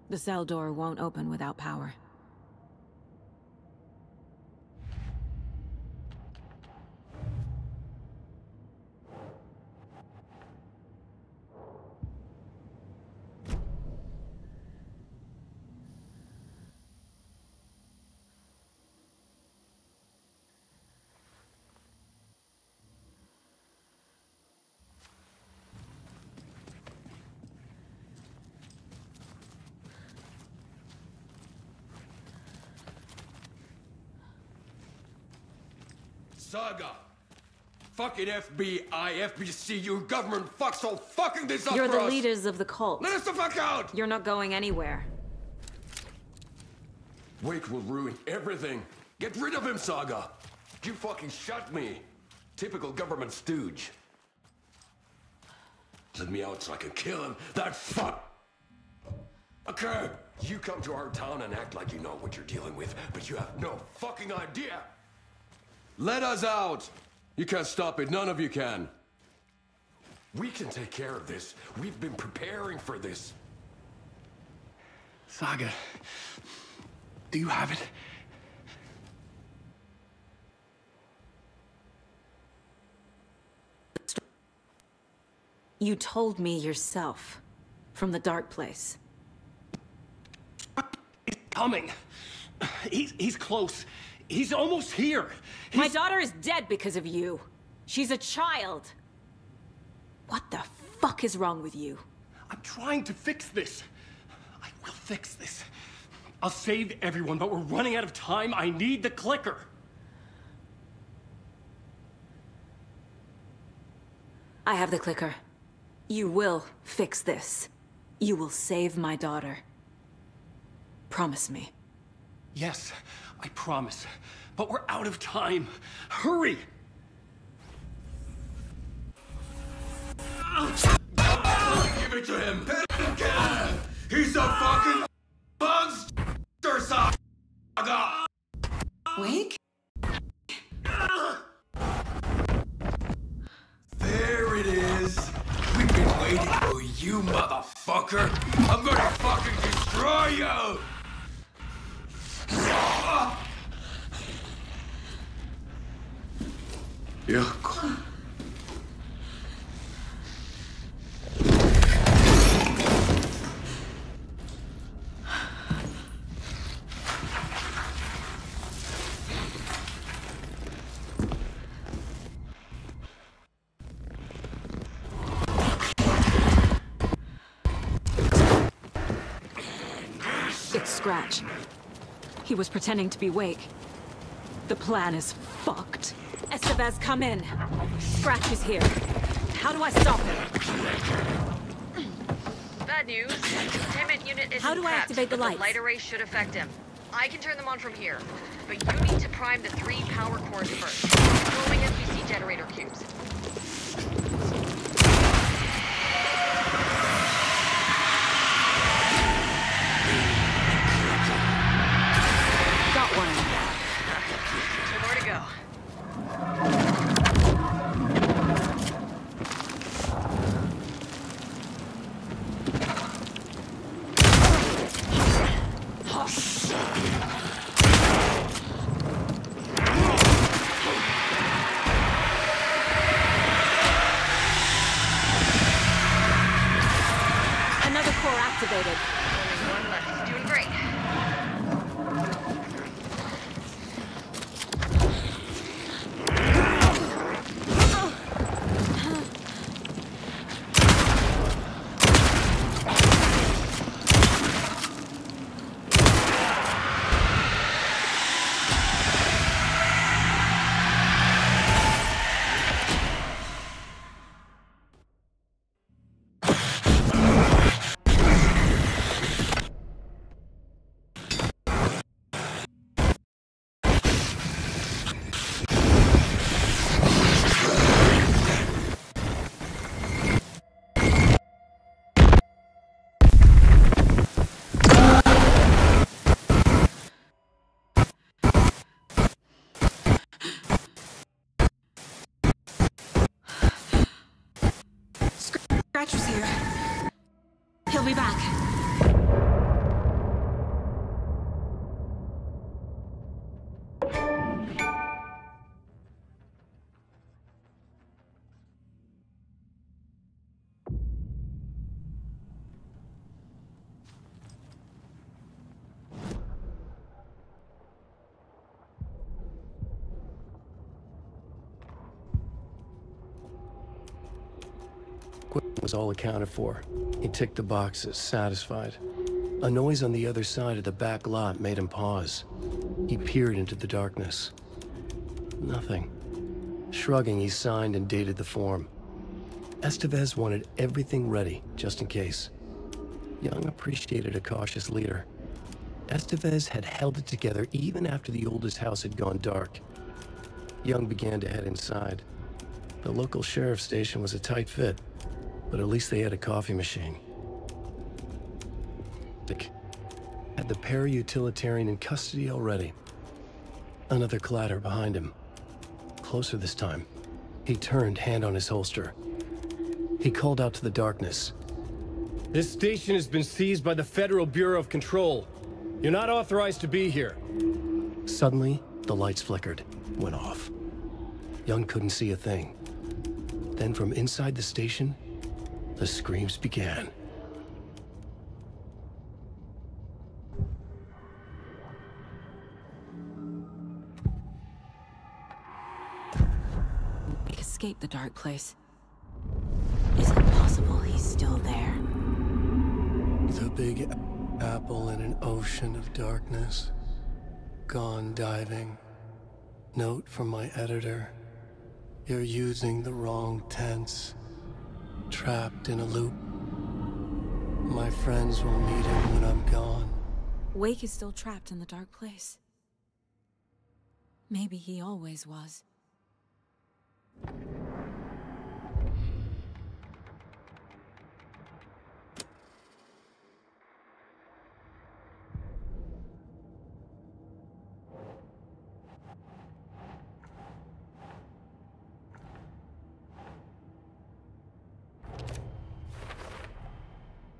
Speaker 1: The cell door won't open without power.
Speaker 11: Saga! Fucking FBI, FBC, your government fucks all fucking this up
Speaker 1: You're
Speaker 11: for
Speaker 1: the
Speaker 11: us.
Speaker 1: leaders of the cult.
Speaker 11: Let us the fuck out!
Speaker 1: You're not going anywhere.
Speaker 11: Wake will ruin everything. Get rid of him, Saga! You fucking shot me. Typical government stooge. Let me out so I can kill him. That fuck! Okay, you come to our town and act like you know what you're dealing with, but you have no fucking idea. Let us out! You can't stop it, none of you can. We can take care of this. We've been preparing for this.
Speaker 2: Saga, do you have it?
Speaker 1: You told me yourself. From the dark place.
Speaker 2: He's coming. He's close. He's almost here.
Speaker 1: My daughter is dead because of you. She's a child. What the fuck is wrong with you?
Speaker 2: I'm trying to fix this. I will fix this. I'll save everyone, but we're running out of time. I need the clicker.
Speaker 1: I have the clicker. You will fix this. You will save my daughter. Promise me.
Speaker 2: Yes, I promise. But we're out of time. Hurry!
Speaker 11: Give it to him! He's a fucking monster, Saga!
Speaker 1: Wake?
Speaker 11: you motherfucker! I'm gonna fucking destroy you!
Speaker 10: Yoko.
Speaker 1: It's Scratch. He was pretending to be Wake. The plan is fucked. Estevez, come in. Scratch is here. How do I stop him?
Speaker 12: Bad news. Containment unit isn't
Speaker 1: How do I
Speaker 12: prepped,
Speaker 1: activate the
Speaker 12: but
Speaker 1: lights?
Speaker 12: The light array should affect him. I can turn them on from here, but you need to prime the 3 power cores first. Throwing NPC generator cubes.
Speaker 1: Got one.
Speaker 12: 2 more to go.
Speaker 1: Another core activated.
Speaker 12: Only one left. Doing great.
Speaker 1: Scratch was here. He'll be back.
Speaker 2: Equipment was all accounted for. He ticked the boxes, satisfied. A noise on the other side of the back lot made him pause. He peered into the darkness. Nothing. Shrugging, he signed and dated the form. Estevez wanted everything ready, just in case. Young appreciated a cautious leader. Estevez had held it together even after the oldest house had gone dark. Young began to head inside. The local sheriff's station was a tight fit, but at least they had a coffee machine. Dick had the para-utilitarian in custody already. Another clatter behind him. Closer this time. He turned, hand on his holster. He called out to the darkness.
Speaker 13: This station has been seized by the Federal Bureau of Control. You're not authorized to be here.
Speaker 2: Suddenly, the lights flickered, went off. Young couldn't see a thing. Then from inside the station, the screams began.
Speaker 1: We escaped the dark place. Is it possible he's still there?
Speaker 2: The Big Apple in an ocean of darkness. Gone diving. Note from my editor. You're using the wrong tense. Trapped in a loop. My friends will meet him when I'm gone.
Speaker 1: Wake is still trapped in the dark place. Maybe he always was.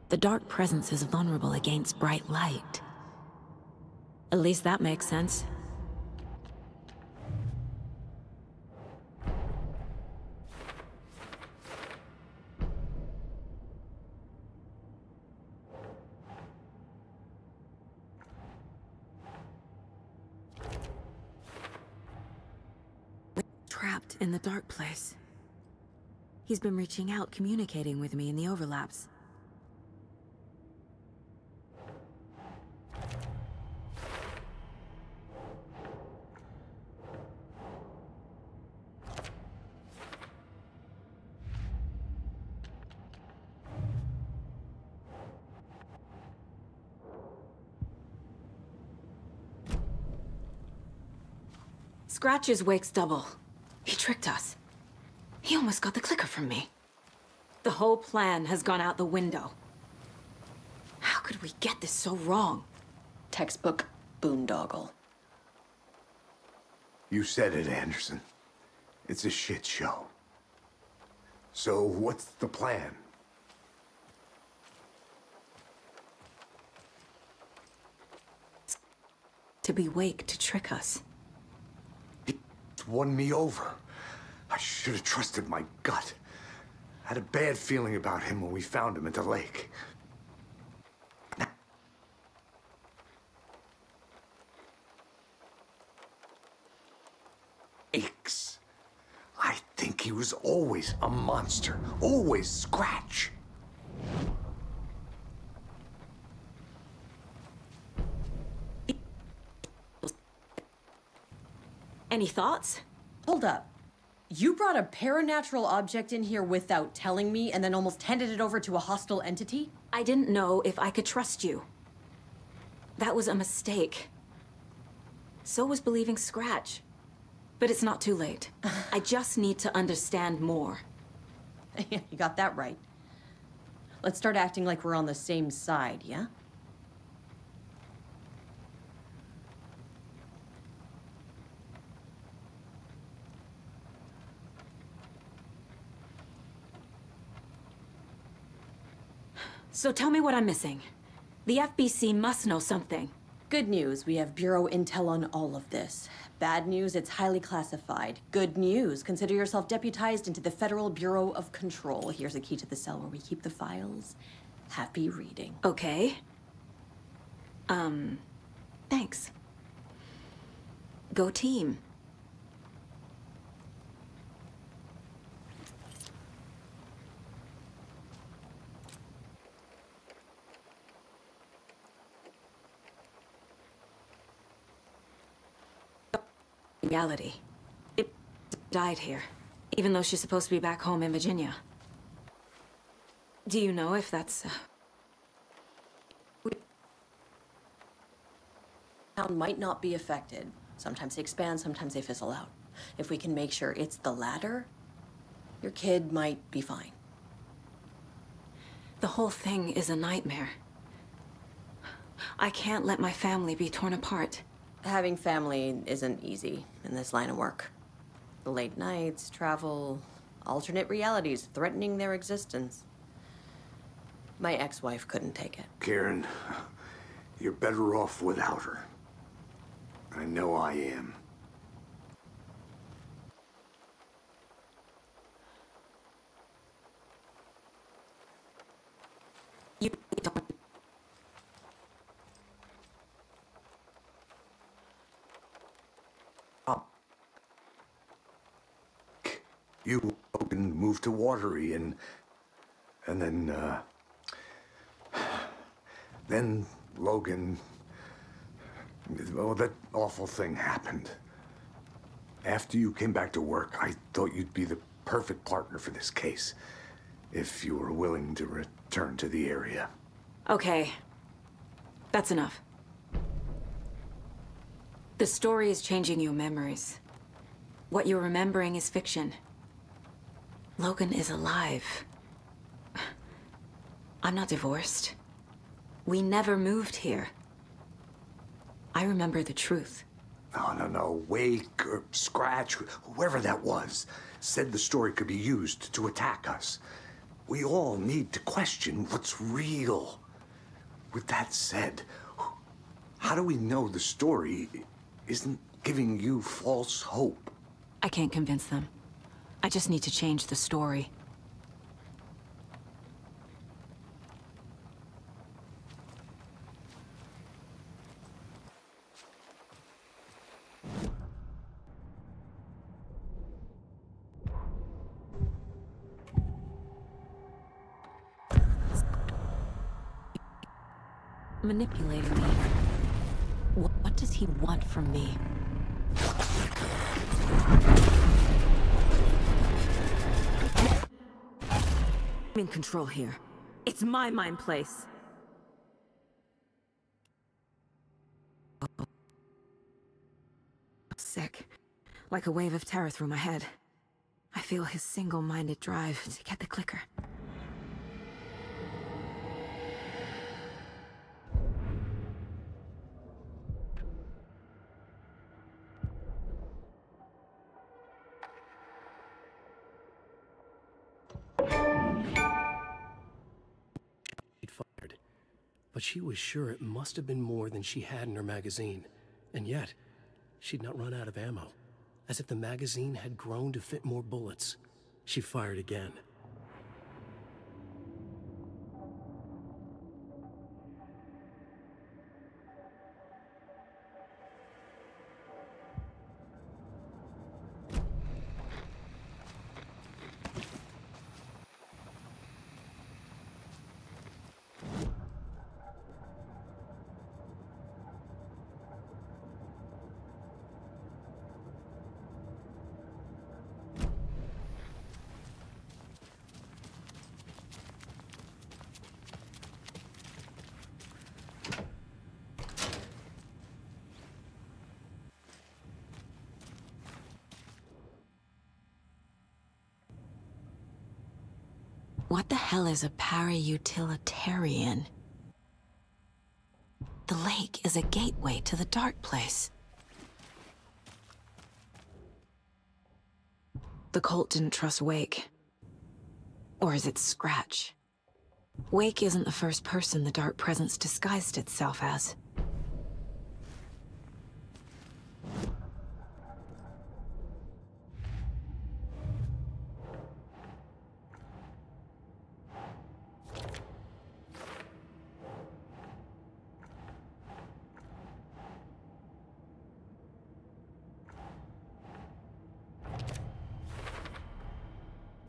Speaker 1: The Dark Presence is vulnerable against bright light. At least that makes sense. Trapped in the dark place. He's been reaching out, communicating with me in the overlaps. Scratch's wake's double. He tricked us. He almost got the clicker from me. The whole plan has gone out the window. How could we get this so wrong?
Speaker 8: Textbook boondoggle.
Speaker 10: You said it, Anderson. It's a shit show. So what's the plan?
Speaker 1: To be Wake to trick us.
Speaker 10: Won me over. I should have trusted my gut. I had a bad feeling about him when we found him at the lake. Aches. I think he was always a monster. Always Scratch.
Speaker 1: Any thoughts?
Speaker 8: Hold up. You brought a paranatural object in here without telling me and then almost handed it over to a hostile entity?
Speaker 1: I didn't know if I could trust you. That was a mistake. So was believing Scratch. But it's not too late. I just need to understand more.
Speaker 8: You got that right. Let's start acting like we're on the same side, yeah?
Speaker 1: So tell me what I'm missing. The FBC must know something.
Speaker 8: Good news, we have Bureau intel on all of this. Bad news, it's highly classified. Good news, consider yourself deputized into the Federal Bureau of Control. Here's a key to the cell where we keep the files. Happy reading.
Speaker 1: Okay. Thanks. Go team. Reality. It died here, even though she's supposed to be back home in Virginia. Do you know if that's...
Speaker 8: Town might not be affected. Sometimes they expand, sometimes they fizzle out. If we can make sure it's the latter, your kid might be fine.
Speaker 1: The whole thing is a nightmare. I can't let my family be torn apart.
Speaker 8: Having family isn't easy in this line of work. The late nights, travel, alternate realities threatening their existence. My ex-wife couldn't take it.
Speaker 10: Karen, you're better off without her. I know I am.
Speaker 1: You don't...
Speaker 10: You can move to Watery and then Logan, well, that awful thing happened. After you came back to work, I thought you'd be the perfect partner for this case, if you were willing to return to the area.
Speaker 1: Okay. That's enough. The story is changing your memories. What you're remembering is fiction. Logan is alive. I'm not divorced. We never moved here. I remember the truth.
Speaker 10: No. Wake or Scratch, whoever that was, said the story could be used to attack us. We all need to question what's real. With that said, how do we know the story isn't giving you false hope?
Speaker 1: I can't convince them. I just need to change the story. Manipulating me. What does he want from me? I'm in control here. It's my mind place. Sick. Like a wave of terror through my head. I feel his single-minded drive to get the clicker.
Speaker 2: But she was sure it must have been more than she had in her magazine. And yet, she'd not run out of ammo. As if the magazine had grown to fit more bullets. She fired again.
Speaker 1: What the hell is a para-utilitarian? The lake is a gateway to the dark place. The cult didn't trust Wake. Or is it Scratch? Wake isn't the first person the dark presence disguised itself as.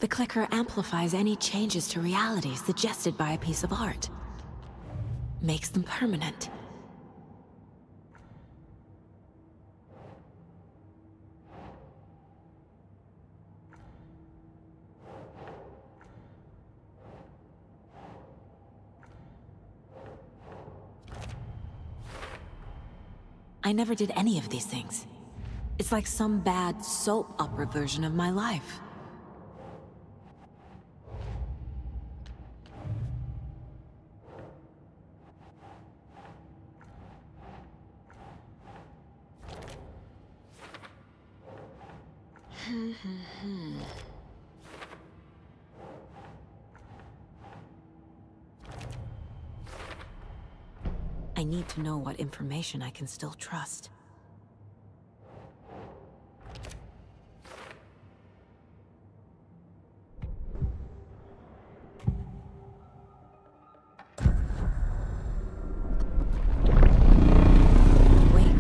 Speaker 1: The clicker amplifies any changes to reality suggested by a piece of art. Makes them permanent. I never did any of these things. It's like some bad soap opera version of my life. I need to know what information I can still trust. Wait.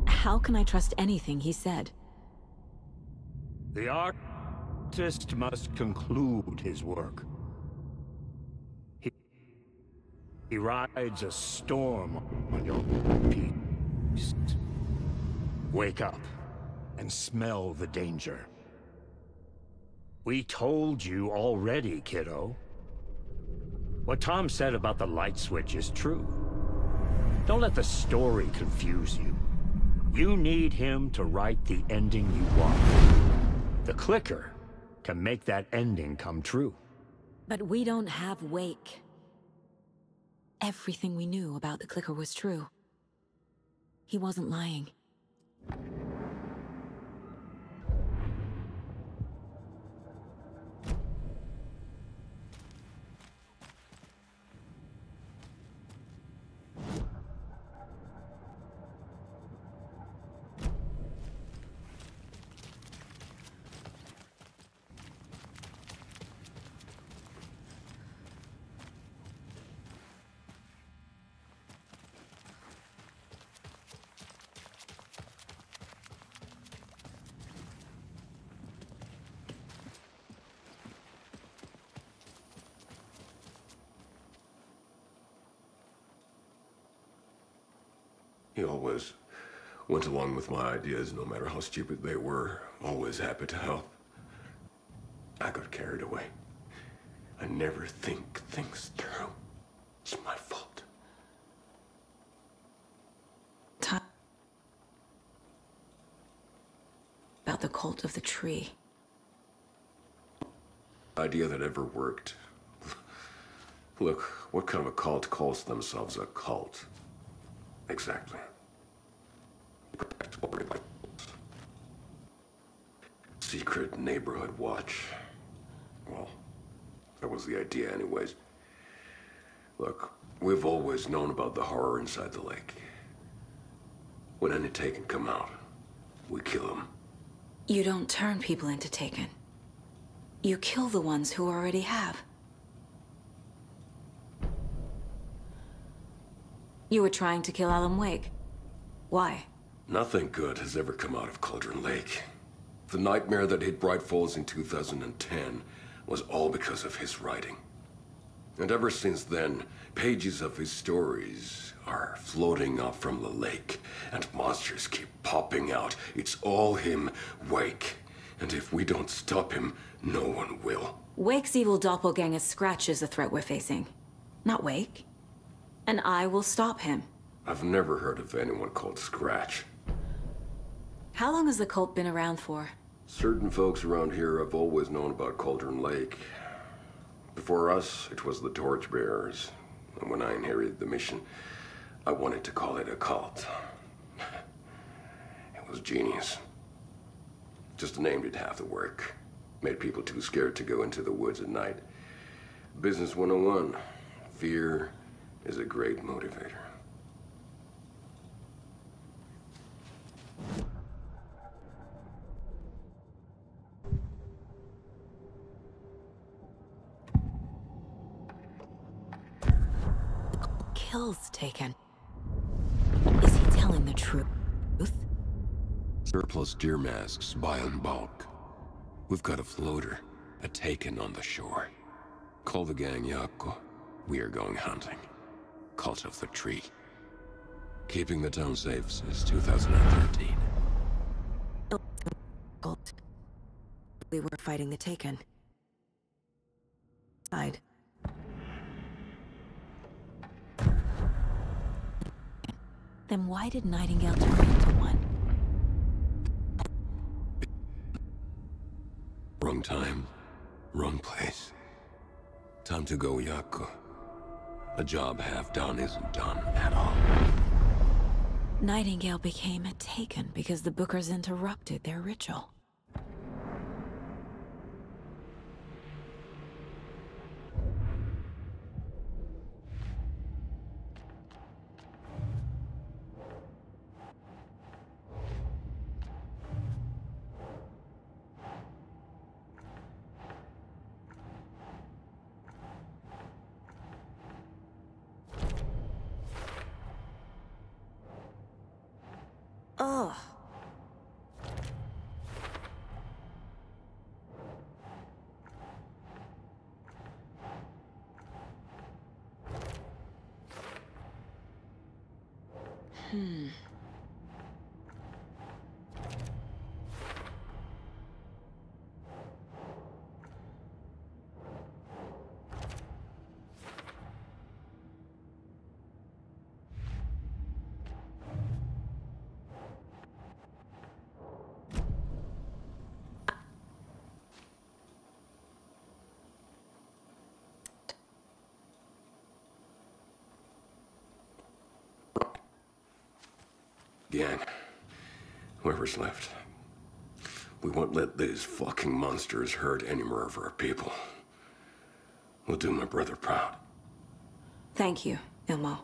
Speaker 1: How can I trust anything he said?
Speaker 3: The artist must conclude his work. He rides a storm on your peace. Wake up and smell the danger. We told you already, kiddo. What Tom said about the light switch is true. Don't let the story confuse you. You need him to write the ending you want. The clicker can make that ending come true.
Speaker 1: But we don't have Wake. Everything we knew about the clicker was true. He wasn't lying.
Speaker 11: He always went along with my ideas, no matter how stupid they were. Always happy to help. I got carried away. I never think things through. It's my fault.
Speaker 1: About the cult of the tree.
Speaker 11: Idea that ever worked. Look, what kind of a cult calls themselves a cult? Exactly. Secret neighborhood watch. Well, that was the idea anyways. Look, we've always known about the horror inside the lake. When any Taken come out, we kill them.
Speaker 1: You don't turn people into Taken. You kill the ones who already have. You were trying to kill Alan Wake. Why?
Speaker 11: Nothing good has ever come out of Cauldron Lake. The nightmare that hit Bright Falls in 2010 was all because of his writing. And ever since then, pages of his stories are floating up from the lake, and monsters keep popping out. It's all him, Wake. And if we don't stop him, no one will.
Speaker 1: Wake's evil doppelganger Scratch is the threat we're facing, not Wake. And I will stop him.
Speaker 11: I've never heard of anyone called Scratch.
Speaker 1: How long has the cult been around for?
Speaker 11: Certain folks around here have always known about Cauldron Lake. Before us, it was the Torchbearers. And when I inherited the mission, I wanted to call it a cult. It was genius. Just the name did half the work. Made people too scared to go into the woods at night. Business 101. Fear is a great motivator.
Speaker 1: Kills Taken. Is he telling the truth?
Speaker 11: Surplus deer masks buy in bulk. We've got a floater, a Taken on the shore. Call the gang Yako. We are going hunting. Cult of the Tree. Keeping the town safe since 2013.
Speaker 1: We were fighting the Taken. Side. Then why did Nightingale turn into one?
Speaker 11: Wrong time, wrong place. Time to go, Yako. A job half done isn't done at all.
Speaker 1: Nightingale became a Taken because the Bookers interrupted their ritual. Ugh.
Speaker 11: Gang, whoever's left. We won't let these fucking monsters hurt any more of our people. We'll do my brother proud.
Speaker 1: Thank you, Ilmo.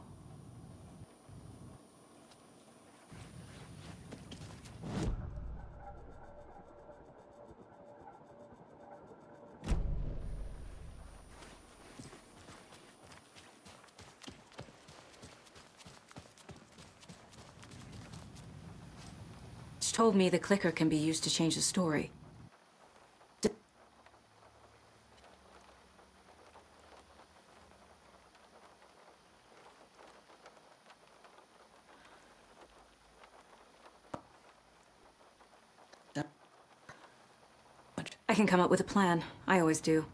Speaker 1: Told me the clicker can be used to change the story. can come up with a plan. I always do.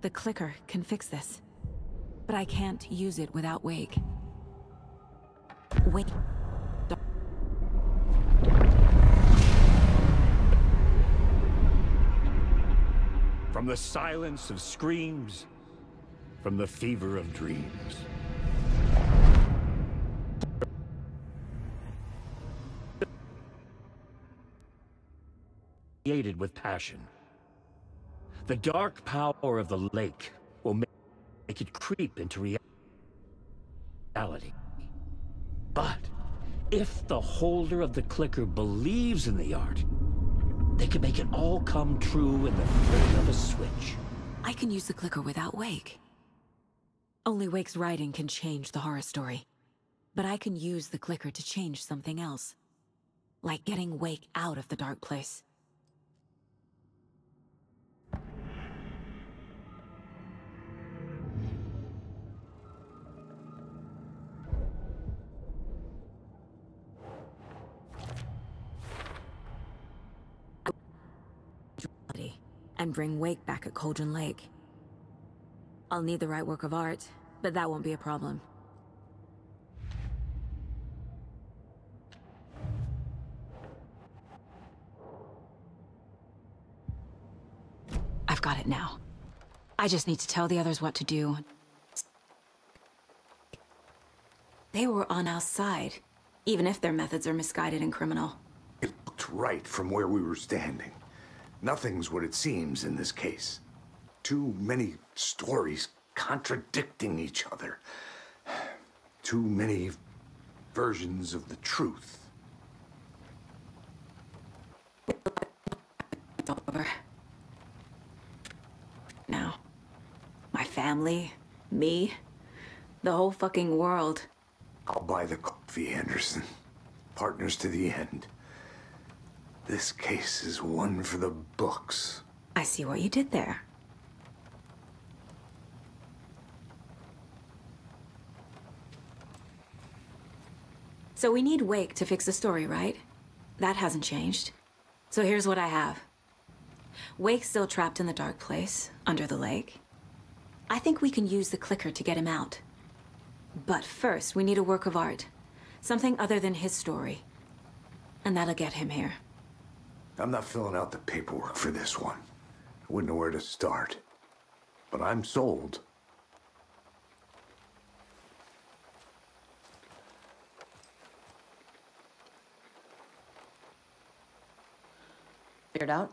Speaker 1: The clicker can fix this, but I can't use it without Wake. Wake.
Speaker 3: From the silence of screams, from the fever of dreams. Created with passion. The dark power of the lake will make it creep into reality. But if the holder of the clicker believes in the art, they can make it all come true in the flip of a switch.
Speaker 1: I can use the clicker without Wake. Only Wake's writing can change the horror story. But I can use the clicker to change something else. Like getting Wake out of the dark place. And bring Wake back at Cauldron Lake. I'll need the right work of art, but that won't be a problem. I've got it now. I just need to tell the others what to do. They were on our side, even if their methods are misguided and criminal.
Speaker 10: It looked right from where we were standing. Nothing's what it seems in this case. Too many stories contradicting each other. Too many versions of the truth.
Speaker 1: It's over. Now, my family, me, the whole fucking world.
Speaker 10: I'll buy the coffee, Anderson. Partners to the end. This case is one for the books.
Speaker 1: I see what you did there. So we need Wake to fix the story, right? That hasn't changed. So here's what I have. Wake's still trapped in the dark place, under the lake. I think we can use the clicker to get him out. But first, we need a work of art. Something other than his story. And that'll get him here.
Speaker 10: I'm not filling out the paperwork for this one. I wouldn't know where to start. But I'm sold.
Speaker 8: Figured out?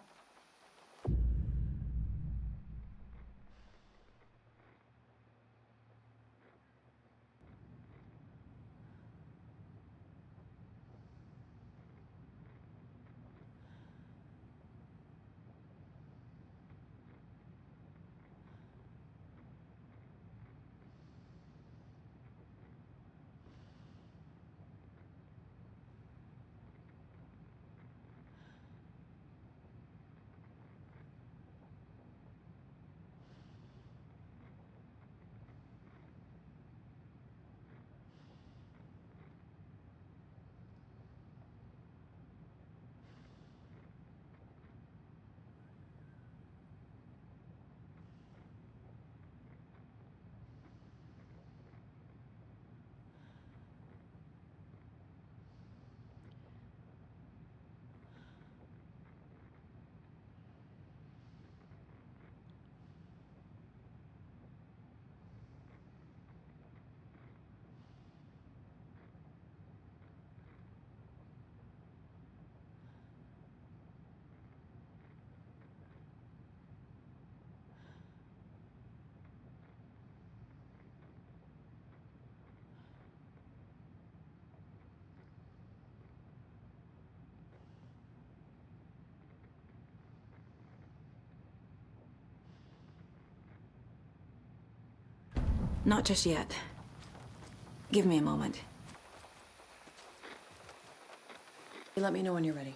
Speaker 1: Not just yet. Give me a moment.
Speaker 8: Let me know when you're ready.